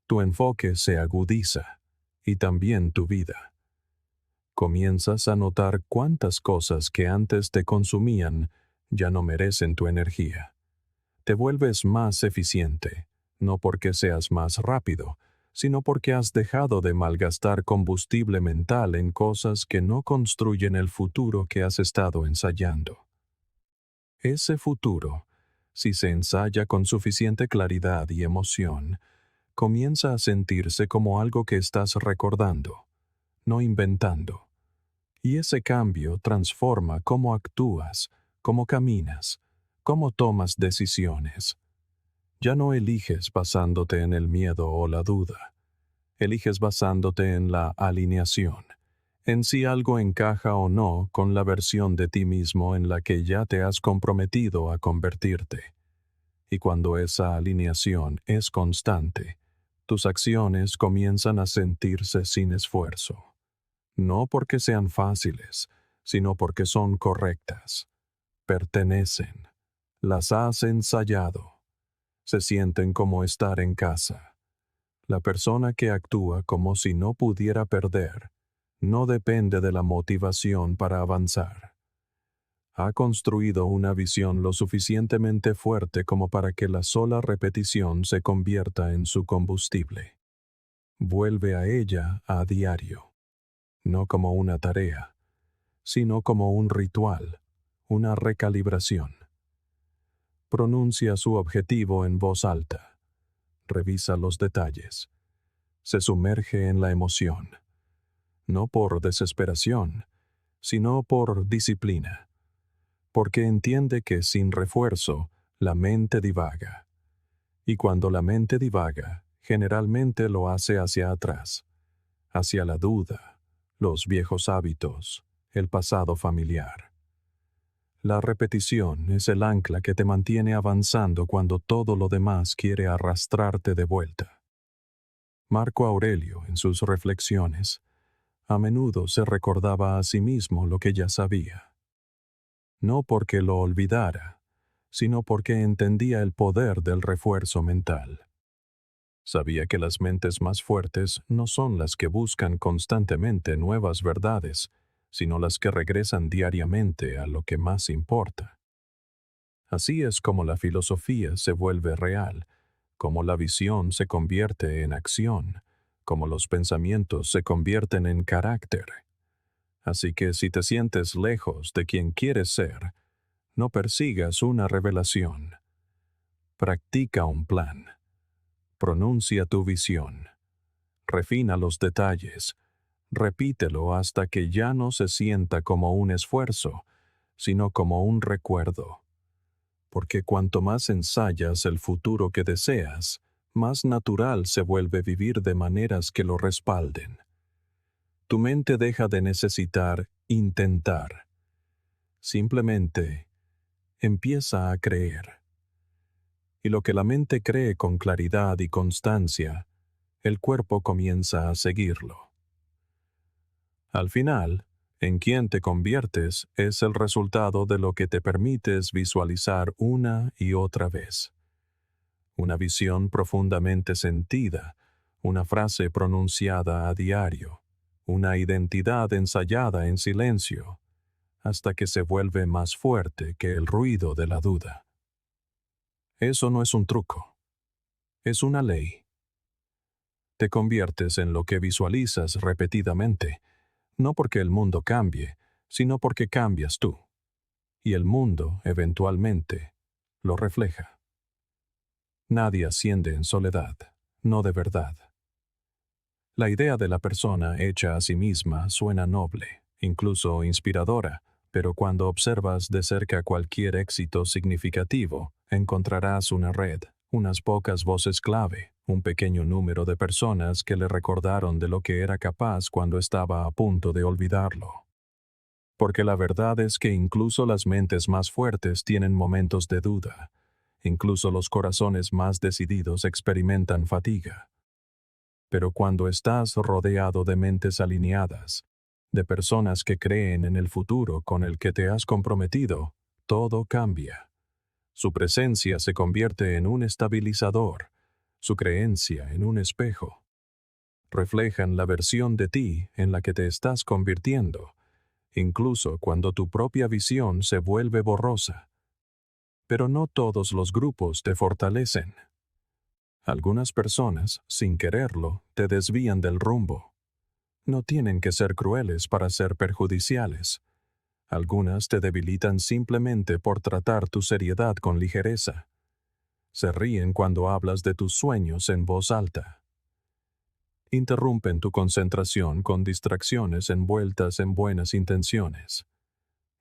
Tu enfoque se agudiza, y también tu vida. Comienzas a notar cuántas cosas que antes te consumían ya no merecen tu energía. Te vuelves más eficiente, no porque seas más rápido, sino porque has dejado de malgastar combustible mental en cosas que no construyen el futuro que has estado ensayando. Ese futuro, si se ensaya con suficiente claridad y emoción, comienza a sentirse como algo que estás recordando, no inventando. Y ese cambio transforma cómo actúas, cómo caminas, cómo tomas decisiones. Ya no eliges basándote en el miedo o la duda. Eliges basándote en la alineación, en si algo encaja o no con la versión de ti mismo en la que ya te has comprometido a convertirte. Y cuando esa alineación es constante, tus acciones comienzan a sentirse sin esfuerzo. No porque sean fáciles, sino porque son correctas. Pertenecen. Las has ensayado. Se sienten como estar en casa. La persona que actúa como si no pudiera perder, no depende de la motivación para avanzar. Ha construido una visión lo suficientemente fuerte como para que la sola repetición se convierta en su combustible. Vuelve a ella a diario, no como una tarea, sino como un ritual, una recalibración. Pronuncia su objetivo en voz alta. Revisa los detalles. Se sumerge en la emoción. No por desesperación, sino por disciplina. Porque entiende que sin refuerzo, la mente divaga. Y cuando la mente divaga, generalmente lo hace hacia atrás, hacia la duda, los viejos hábitos, el pasado familiar. La repetición es el ancla que te mantiene avanzando cuando todo lo demás quiere arrastrarte de vuelta. Marco Aurelio, en sus reflexiones, a menudo se recordaba a sí mismo lo que ya sabía. No porque lo olvidara, sino porque entendía el poder del refuerzo mental. Sabía que las mentes más fuertes no son las que buscan constantemente nuevas verdades, sino las que regresan diariamente a lo que más importa. Así es como la filosofía se vuelve real, como la visión se convierte en acción, como los pensamientos se convierten en carácter. Así que si te sientes lejos de quien quieres ser, no persigas una revelación. Practica un plan. Pronuncia tu visión. Refina los detalles. Repítelo hasta que ya no se sienta como un esfuerzo, sino como un recuerdo. Porque cuanto más ensayas el futuro que deseas, más natural se vuelve vivir de maneras que lo respalden. Tu mente deja de necesitar intentar. Simplemente empieza a creer. Y lo que la mente cree con claridad y constancia, el cuerpo comienza a seguirlo. Al final, en quien te conviertes es el resultado de lo que te permites visualizar una y otra vez. Una visión profundamente sentida, una frase pronunciada a diario, una identidad ensayada en silencio, hasta que se vuelve más fuerte que el ruido de la duda. Eso no es un truco, es una ley. Te conviertes en lo que visualizas repetidamente, no porque el mundo cambie, sino porque cambias tú. Y el mundo, eventualmente, lo refleja. Nadie asciende en soledad, no de verdad. La idea de la persona hecha a sí misma suena noble, incluso inspiradora, pero cuando observas de cerca cualquier éxito significativo, encontrarás una red, unas pocas voces clave, un pequeño número de personas que le recordaron de lo que era capaz cuando estaba a punto de olvidarlo. Porque la verdad es que incluso las mentes más fuertes tienen momentos de duda. Incluso los corazones más decididos experimentan fatiga. Pero cuando estás rodeado de mentes alineadas, de personas que creen en el futuro con el que te has comprometido, todo cambia. Su presencia se convierte en un estabilizador, su creencia en un espejo. Reflejan la versión de ti en la que te estás convirtiendo, incluso cuando tu propia visión se vuelve borrosa. Pero no todos los grupos te fortalecen. Algunas personas, sin quererlo, te desvían del rumbo. No tienen que ser crueles para ser perjudiciales. Algunas te debilitan simplemente por tratar tu seriedad con ligereza. Se ríen cuando hablas de tus sueños en voz alta. Interrumpen tu concentración con distracciones envueltas en buenas intenciones.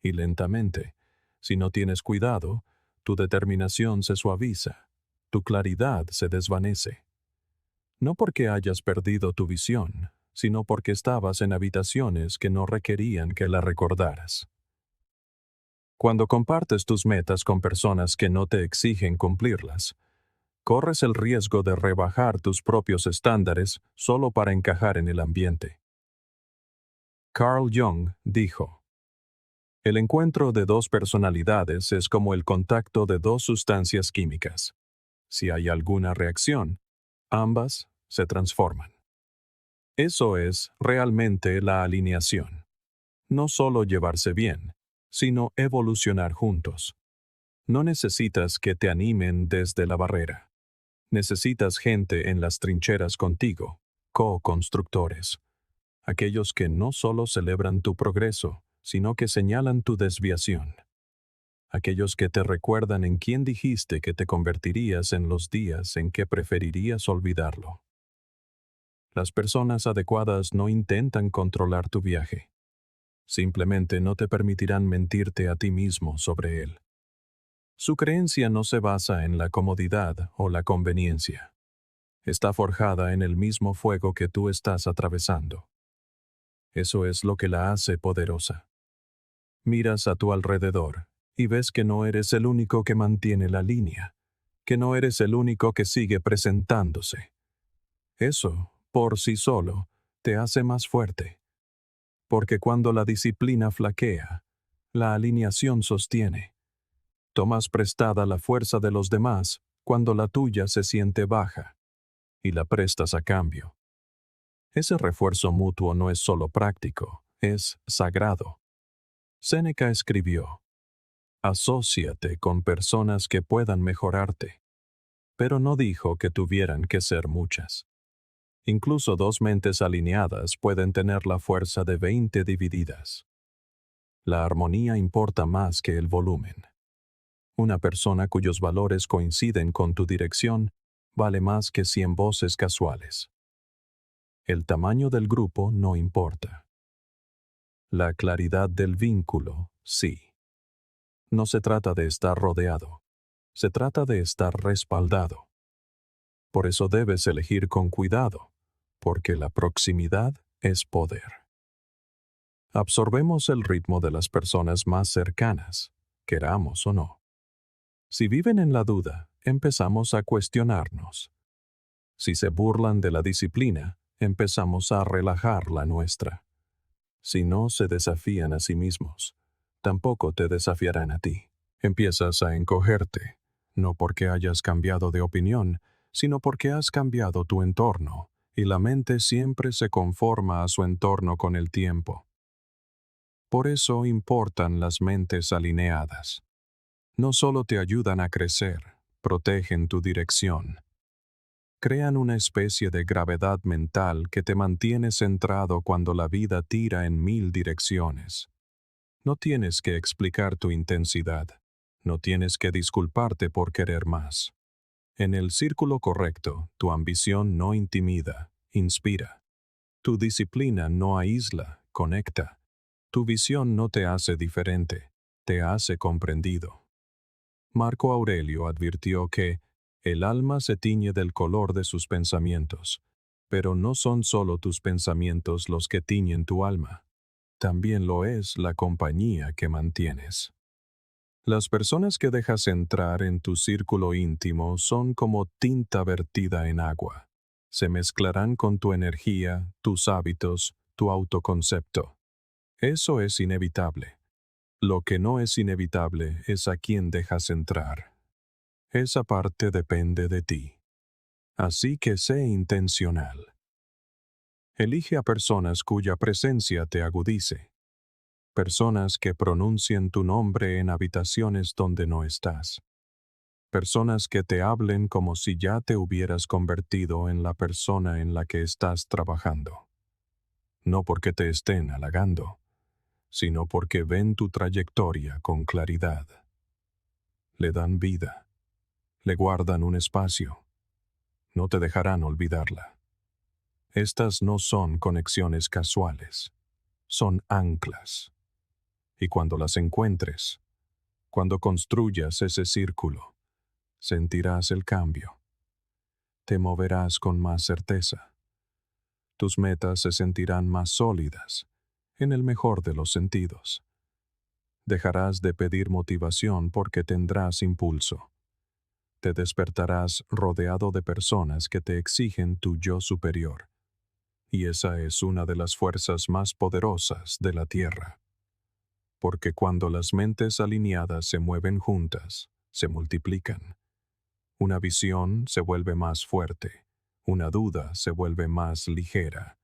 Y lentamente, si no tienes cuidado, tu determinación se suaviza. tu claridad se desvanece. No porque hayas perdido tu visión, sino porque estabas en habitaciones que no requerían que la recordaras. Cuando compartes tus metas con personas que no te exigen cumplirlas, corres el riesgo de rebajar tus propios estándares solo para encajar en el ambiente. Carl Jung dijo: el encuentro de dos personalidades es como el contacto de dos sustancias químicas. Si hay alguna reacción, ambas se transforman. Eso es realmente la alineación. No solo llevarse bien, sino evolucionar juntos. No necesitas que te animen desde la barrera. Necesitas gente en las trincheras contigo, co-constructores. Aquellos que no solo celebran tu progreso, sino que señalan tu desviación. Aquellos que te recuerdan en quién dijiste que te convertirías en los días en que preferirías olvidarlo. Las personas adecuadas no intentan controlar tu viaje. Simplemente no te permitirán mentirte a ti mismo sobre él. Su creencia no se basa en la comodidad o la conveniencia. Está forjada en el mismo fuego que tú estás atravesando. Eso es lo que la hace poderosa. Miras a tu alrededor y ves que no eres el único que mantiene la línea, que no eres el único que sigue presentándose. Eso, por sí solo, te hace más fuerte. Porque cuando la disciplina flaquea, la alineación sostiene. Tomas prestada la fuerza de los demás cuando la tuya se siente baja, y la prestas a cambio. Ese refuerzo mutuo no es solo práctico, es sagrado. Séneca escribió: asóciate con personas que puedan mejorarte. Pero no dijo que tuvieran que ser muchas. Incluso dos mentes alineadas pueden tener la fuerza de 20 divididas. La armonía importa más que el volumen. Una persona cuyos valores coinciden con tu dirección vale más que 100 voces casuales. El tamaño del grupo no importa. La claridad del vínculo, sí. No se trata de estar rodeado. Se trata de estar respaldado. Por eso debes elegir con cuidado, porque la proximidad es poder. Absorbemos el ritmo de las personas más cercanas, queramos o no. Si viven en la duda, empezamos a cuestionarnos. Si se burlan de la disciplina, empezamos a relajar la nuestra. Si no se desafían a sí mismos, tampoco te desafiarán a ti. Empiezas a encogerte, no porque hayas cambiado de opinión, sino porque has cambiado tu entorno, y la mente siempre se conforma a su entorno con el tiempo. Por eso importan las mentes alineadas. No solo te ayudan a crecer, protegen tu dirección. Crean una especie de gravedad mental que te mantiene centrado cuando la vida tira en 1000 direcciones. No tienes que explicar tu intensidad. No tienes que disculparte por querer más. En el círculo correcto, tu ambición no intimida, inspira. Tu disciplina no aísla, conecta. Tu visión no te hace diferente, te hace comprendido. Marco Aurelio advirtió que el alma se tiñe del color de sus pensamientos, pero no son solo tus pensamientos los que tiñen tu alma. También lo es la compañía que mantienes. Las personas que dejas entrar en tu círculo íntimo son como tinta vertida en agua. Se mezclarán con tu energía, tus hábitos, tu autoconcepto. Eso es inevitable. Lo que no es inevitable es a quién dejas entrar. Esa parte depende de ti. Así que sé intencional. Elige a personas cuya presencia te agudice. Personas que pronuncien tu nombre en habitaciones donde no estás. Personas que te hablen como si ya te hubieras convertido en la persona en la que estás trabajando. No porque te estén halagando, sino porque ven tu trayectoria con claridad. Le dan vida. Le guardan un espacio. No te dejarán olvidarla. Estas no son conexiones casuales. Son anclas. Y cuando las encuentres, cuando construyas ese círculo, sentirás el cambio. Te moverás con más certeza. Tus metas se sentirán más sólidas, en el mejor de los sentidos. Dejarás de pedir motivación porque tendrás impulso. Te despertarás rodeado de personas que te exigen tu yo superior. Y esa es una de las fuerzas más poderosas de la Tierra. Porque cuando las mentes alineadas se mueven juntas, se multiplican. Una visión se vuelve más fuerte, una duda se vuelve más ligera,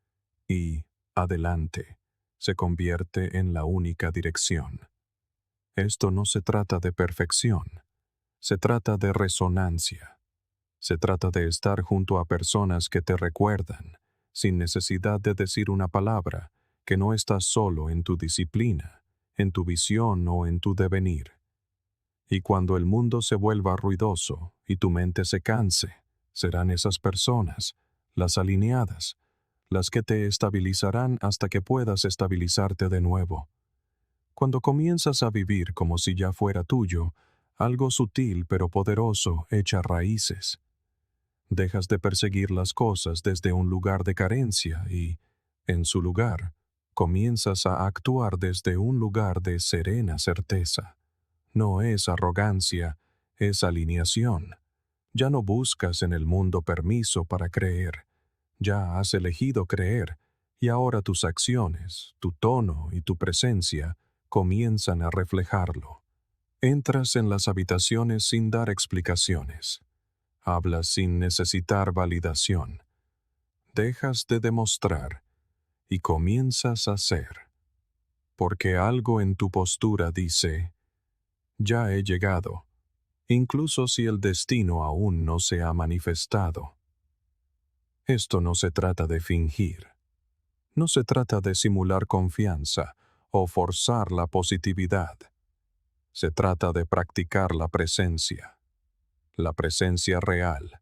y, adelante, se convierte en la única dirección. Esto no se trata de perfección, se trata de resonancia. Se trata de estar junto a personas que te recuerdan, sin necesidad de decir una palabra, que no estás solo en tu disciplina, en tu visión o en tu devenir. Y cuando el mundo se vuelva ruidoso y tu mente se canse, serán esas personas, las alineadas, las que te estabilizarán hasta que puedas estabilizarte de nuevo. Cuando comienzas a vivir como si ya fuera tuyo, algo sutil pero poderoso echa raíces. Dejas de perseguir las cosas desde un lugar de carencia y, en su lugar, comienzas a actuar desde un lugar de serena certeza. No es arrogancia, es alineación. Ya no buscas en el mundo permiso para creer. Ya has elegido creer, y ahora tus acciones, tu tono y tu presencia comienzan a reflejarlo. Entras en las habitaciones sin dar explicaciones. Hablas sin necesitar validación. Dejas de demostrar y comienzas a ser. Porque algo en tu postura dice, ya he llegado, incluso si el destino aún no se ha manifestado. Esto no se trata de fingir. No se trata de simular confianza o forzar la positividad. Se trata de practicar la presencia real,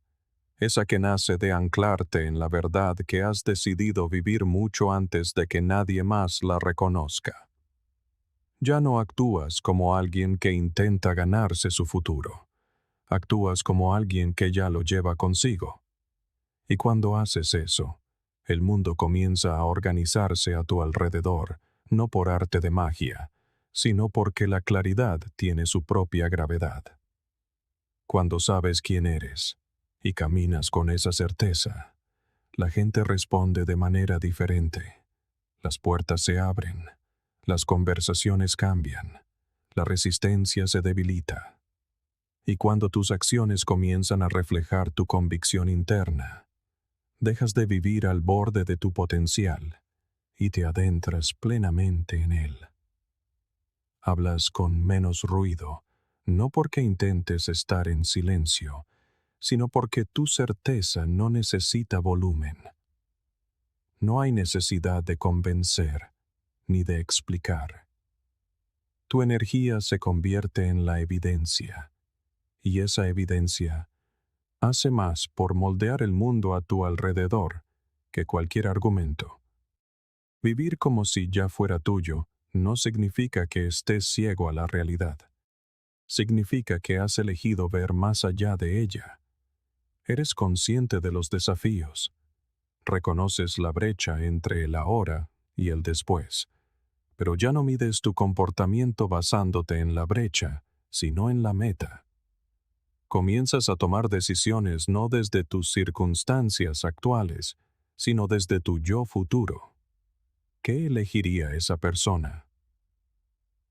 esa que nace de anclarte en la verdad que has decidido vivir mucho antes de que nadie más la reconozca. Ya no actúas como alguien que intenta ganarse su futuro. Actúas como alguien que ya lo lleva consigo. Y cuando haces eso, el mundo comienza a organizarse a tu alrededor, no por arte de magia, sino porque la claridad tiene su propia gravedad. Cuando sabes quién eres y caminas con esa certeza, la gente responde de manera diferente. Las puertas se abren, las conversaciones cambian, la resistencia se debilita. Y cuando tus acciones comienzan a reflejar tu convicción interna, dejas de vivir al borde de tu potencial y te adentras plenamente en él. Hablas con menos ruido, no porque intentes estar en silencio, sino porque tu certeza no necesita volumen. No hay necesidad de convencer ni de explicar. Tu energía se convierte en la evidencia, y esa evidencia hace más por moldear el mundo a tu alrededor que cualquier argumento. Vivir como si ya fuera tuyo no significa que estés ciego a la realidad. Significa que has elegido ver más allá de ella. Eres consciente de los desafíos. Reconoces la brecha entre el ahora y el después. Pero ya no mides tu comportamiento basándote en la brecha, sino en la meta. Comienzas a tomar decisiones no desde tus circunstancias actuales, sino desde tu yo futuro. ¿Qué elegiría esa persona?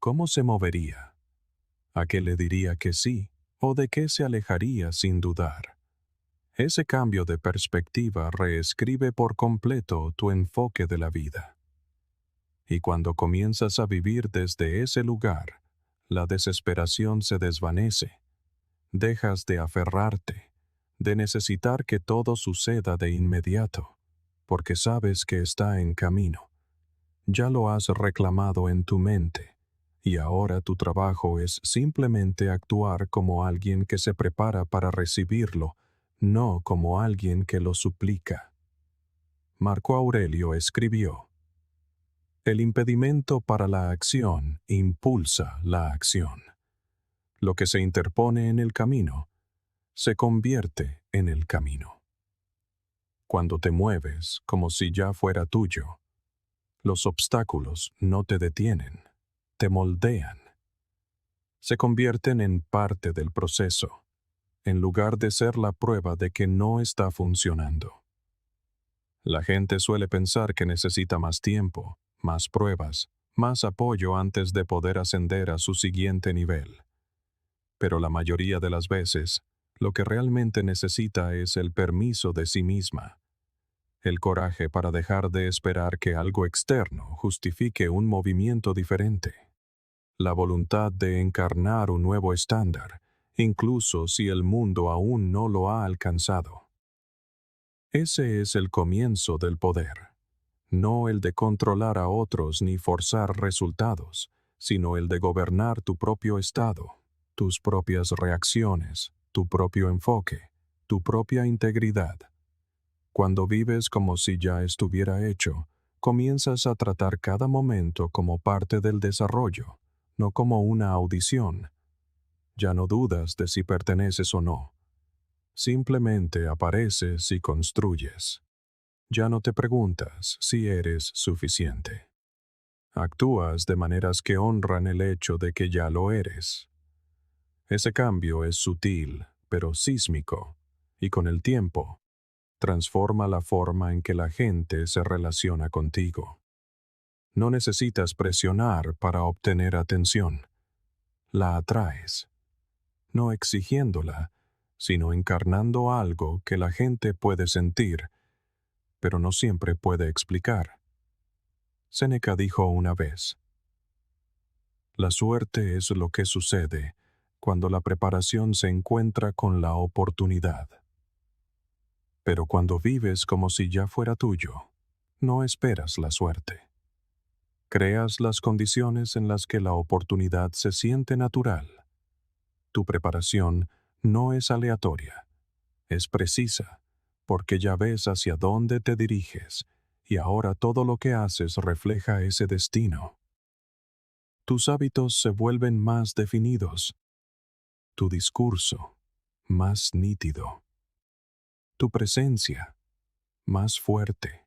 ¿Cómo se movería? ¿A qué le diría que sí o de qué se alejaría sin dudar? Ese cambio de perspectiva reescribe por completo tu enfoque de la vida. Y cuando comienzas a vivir desde ese lugar, la desesperación se desvanece. Dejas de aferrarte, de necesitar que todo suceda de inmediato, porque sabes que está en camino. Ya lo has reclamado en tu mente, y ahora tu trabajo es simplemente actuar como alguien que se prepara para recibirlo, no como alguien que lo suplica. Marco Aurelio escribió: el impedimento para la acción impulsa la acción. Lo que se interpone en el camino se convierte en el camino. Cuando te mueves como si ya fuera tuyo, los obstáculos no te detienen, te moldean. Se convierten en parte del proceso, en lugar de ser la prueba de que no está funcionando. La gente suele pensar que necesita más tiempo, más pruebas, más apoyo antes de poder ascender a su siguiente nivel. Pero la mayoría de las veces, lo que realmente necesita es el permiso de sí misma, el coraje para dejar de esperar que algo externo justifique un movimiento diferente, la voluntad de encarnar un nuevo estándar, incluso si el mundo aún no lo ha alcanzado. Ese es el comienzo del poder, no el de controlar a otros ni forzar resultados, sino el de gobernar tu propio estado, tus propias reacciones, tu propio enfoque, tu propia integridad. Cuando vives como si ya estuviera hecho, comienzas a tratar cada momento como parte del desarrollo, no como una audición. Ya no dudas de si perteneces o no. Simplemente apareces y construyes. Ya no te preguntas si eres suficiente. Actúas de maneras que honran el hecho de que ya lo eres. Ese cambio es sutil, pero sísmico, y con el tiempo, transforma la forma en que la gente se relaciona contigo. No necesitas presionar para obtener atención. La atraes, no exigiéndola, sino encarnando algo que la gente puede sentir, pero no siempre puede explicar. Séneca dijo una vez: la suerte es lo que sucede cuando la preparación se encuentra con la oportunidad. Pero cuando vives como si ya fuera tuyo, no esperas la suerte. Creas las condiciones en las que la oportunidad se siente natural. Tu preparación no es aleatoria, es precisa, porque ya ves hacia dónde te diriges, y ahora todo lo que haces refleja ese destino. Tus hábitos se vuelven más definidos, tu discurso más nítido, tu presencia más fuerte.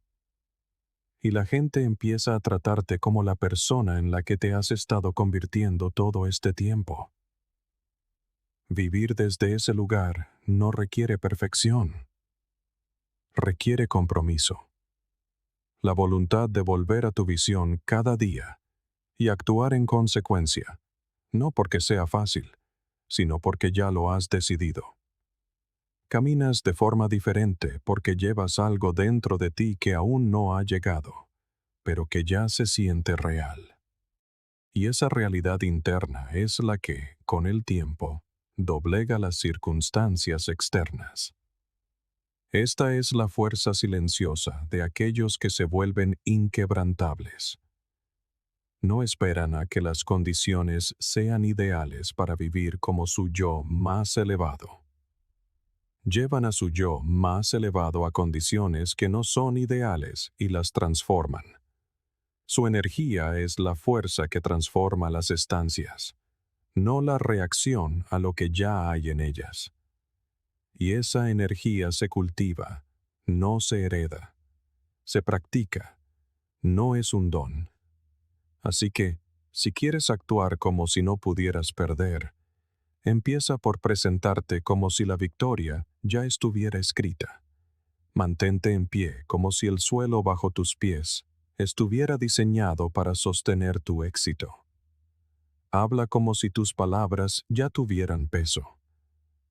Y la gente empieza a tratarte como la persona en la que te has estado convirtiendo todo este tiempo. Vivir desde ese lugar no requiere perfección, requiere compromiso. La voluntad de volver a tu visión cada día y actuar en consecuencia, no porque sea fácil, sino porque ya lo has decidido. Caminas de forma diferente porque llevas algo dentro de ti que aún no ha llegado, pero que ya se siente real. Y esa realidad interna es la que, con el tiempo, doblega las circunstancias externas. Esta es la fuerza silenciosa de aquellos que se vuelven inquebrantables. No esperan a que las condiciones sean ideales para vivir como su yo más elevado. Llevan a su yo más elevado a condiciones que no son ideales y las transforman. Su energía es la fuerza que transforma las estancias, no la reacción a lo que ya hay en ellas. Y esa energía se cultiva, no se hereda, se practica, no es un don. Así que, si quieres actuar como si no pudieras perder, empieza por presentarte como si la victoria ya estuviera escrita. Mantente en pie como si el suelo bajo tus pies estuviera diseñado para sostener tu éxito. Habla como si tus palabras ya tuvieran peso.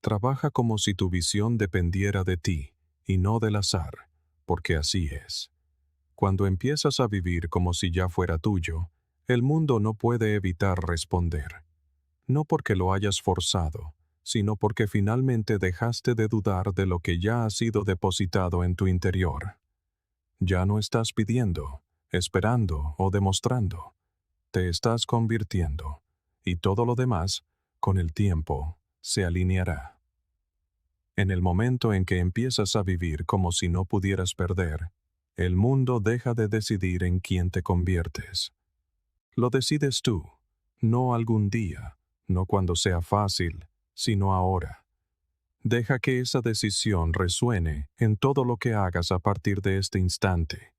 Trabaja como si tu visión dependiera de ti y no del azar, porque así es. Cuando empiezas a vivir como si ya fuera tuyo, el mundo no puede evitar responder. No porque lo hayas forzado, sino porque finalmente dejaste de dudar de lo que ya ha sido depositado en tu interior. Ya no estás pidiendo, esperando o demostrando. Te estás convirtiendo, y todo lo demás, con el tiempo, se alineará. En el momento en que empiezas a vivir como si no pudieras perder, el mundo deja de decidir en quién te conviertes. Lo decides tú, no algún día, no cuando sea fácil, sino ahora. Deja que esa decisión resuene en todo lo que hagas a partir de este instante.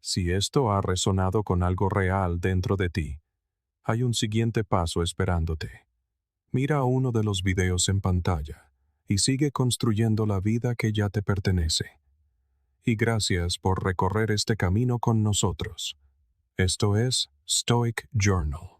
Si esto ha resonado con algo real dentro de ti, hay un siguiente paso esperándote. Mira uno de los videos en pantalla y sigue construyendo la vida que ya te pertenece. Y gracias por recorrer este camino con nosotros. Esto es Stoic Journal.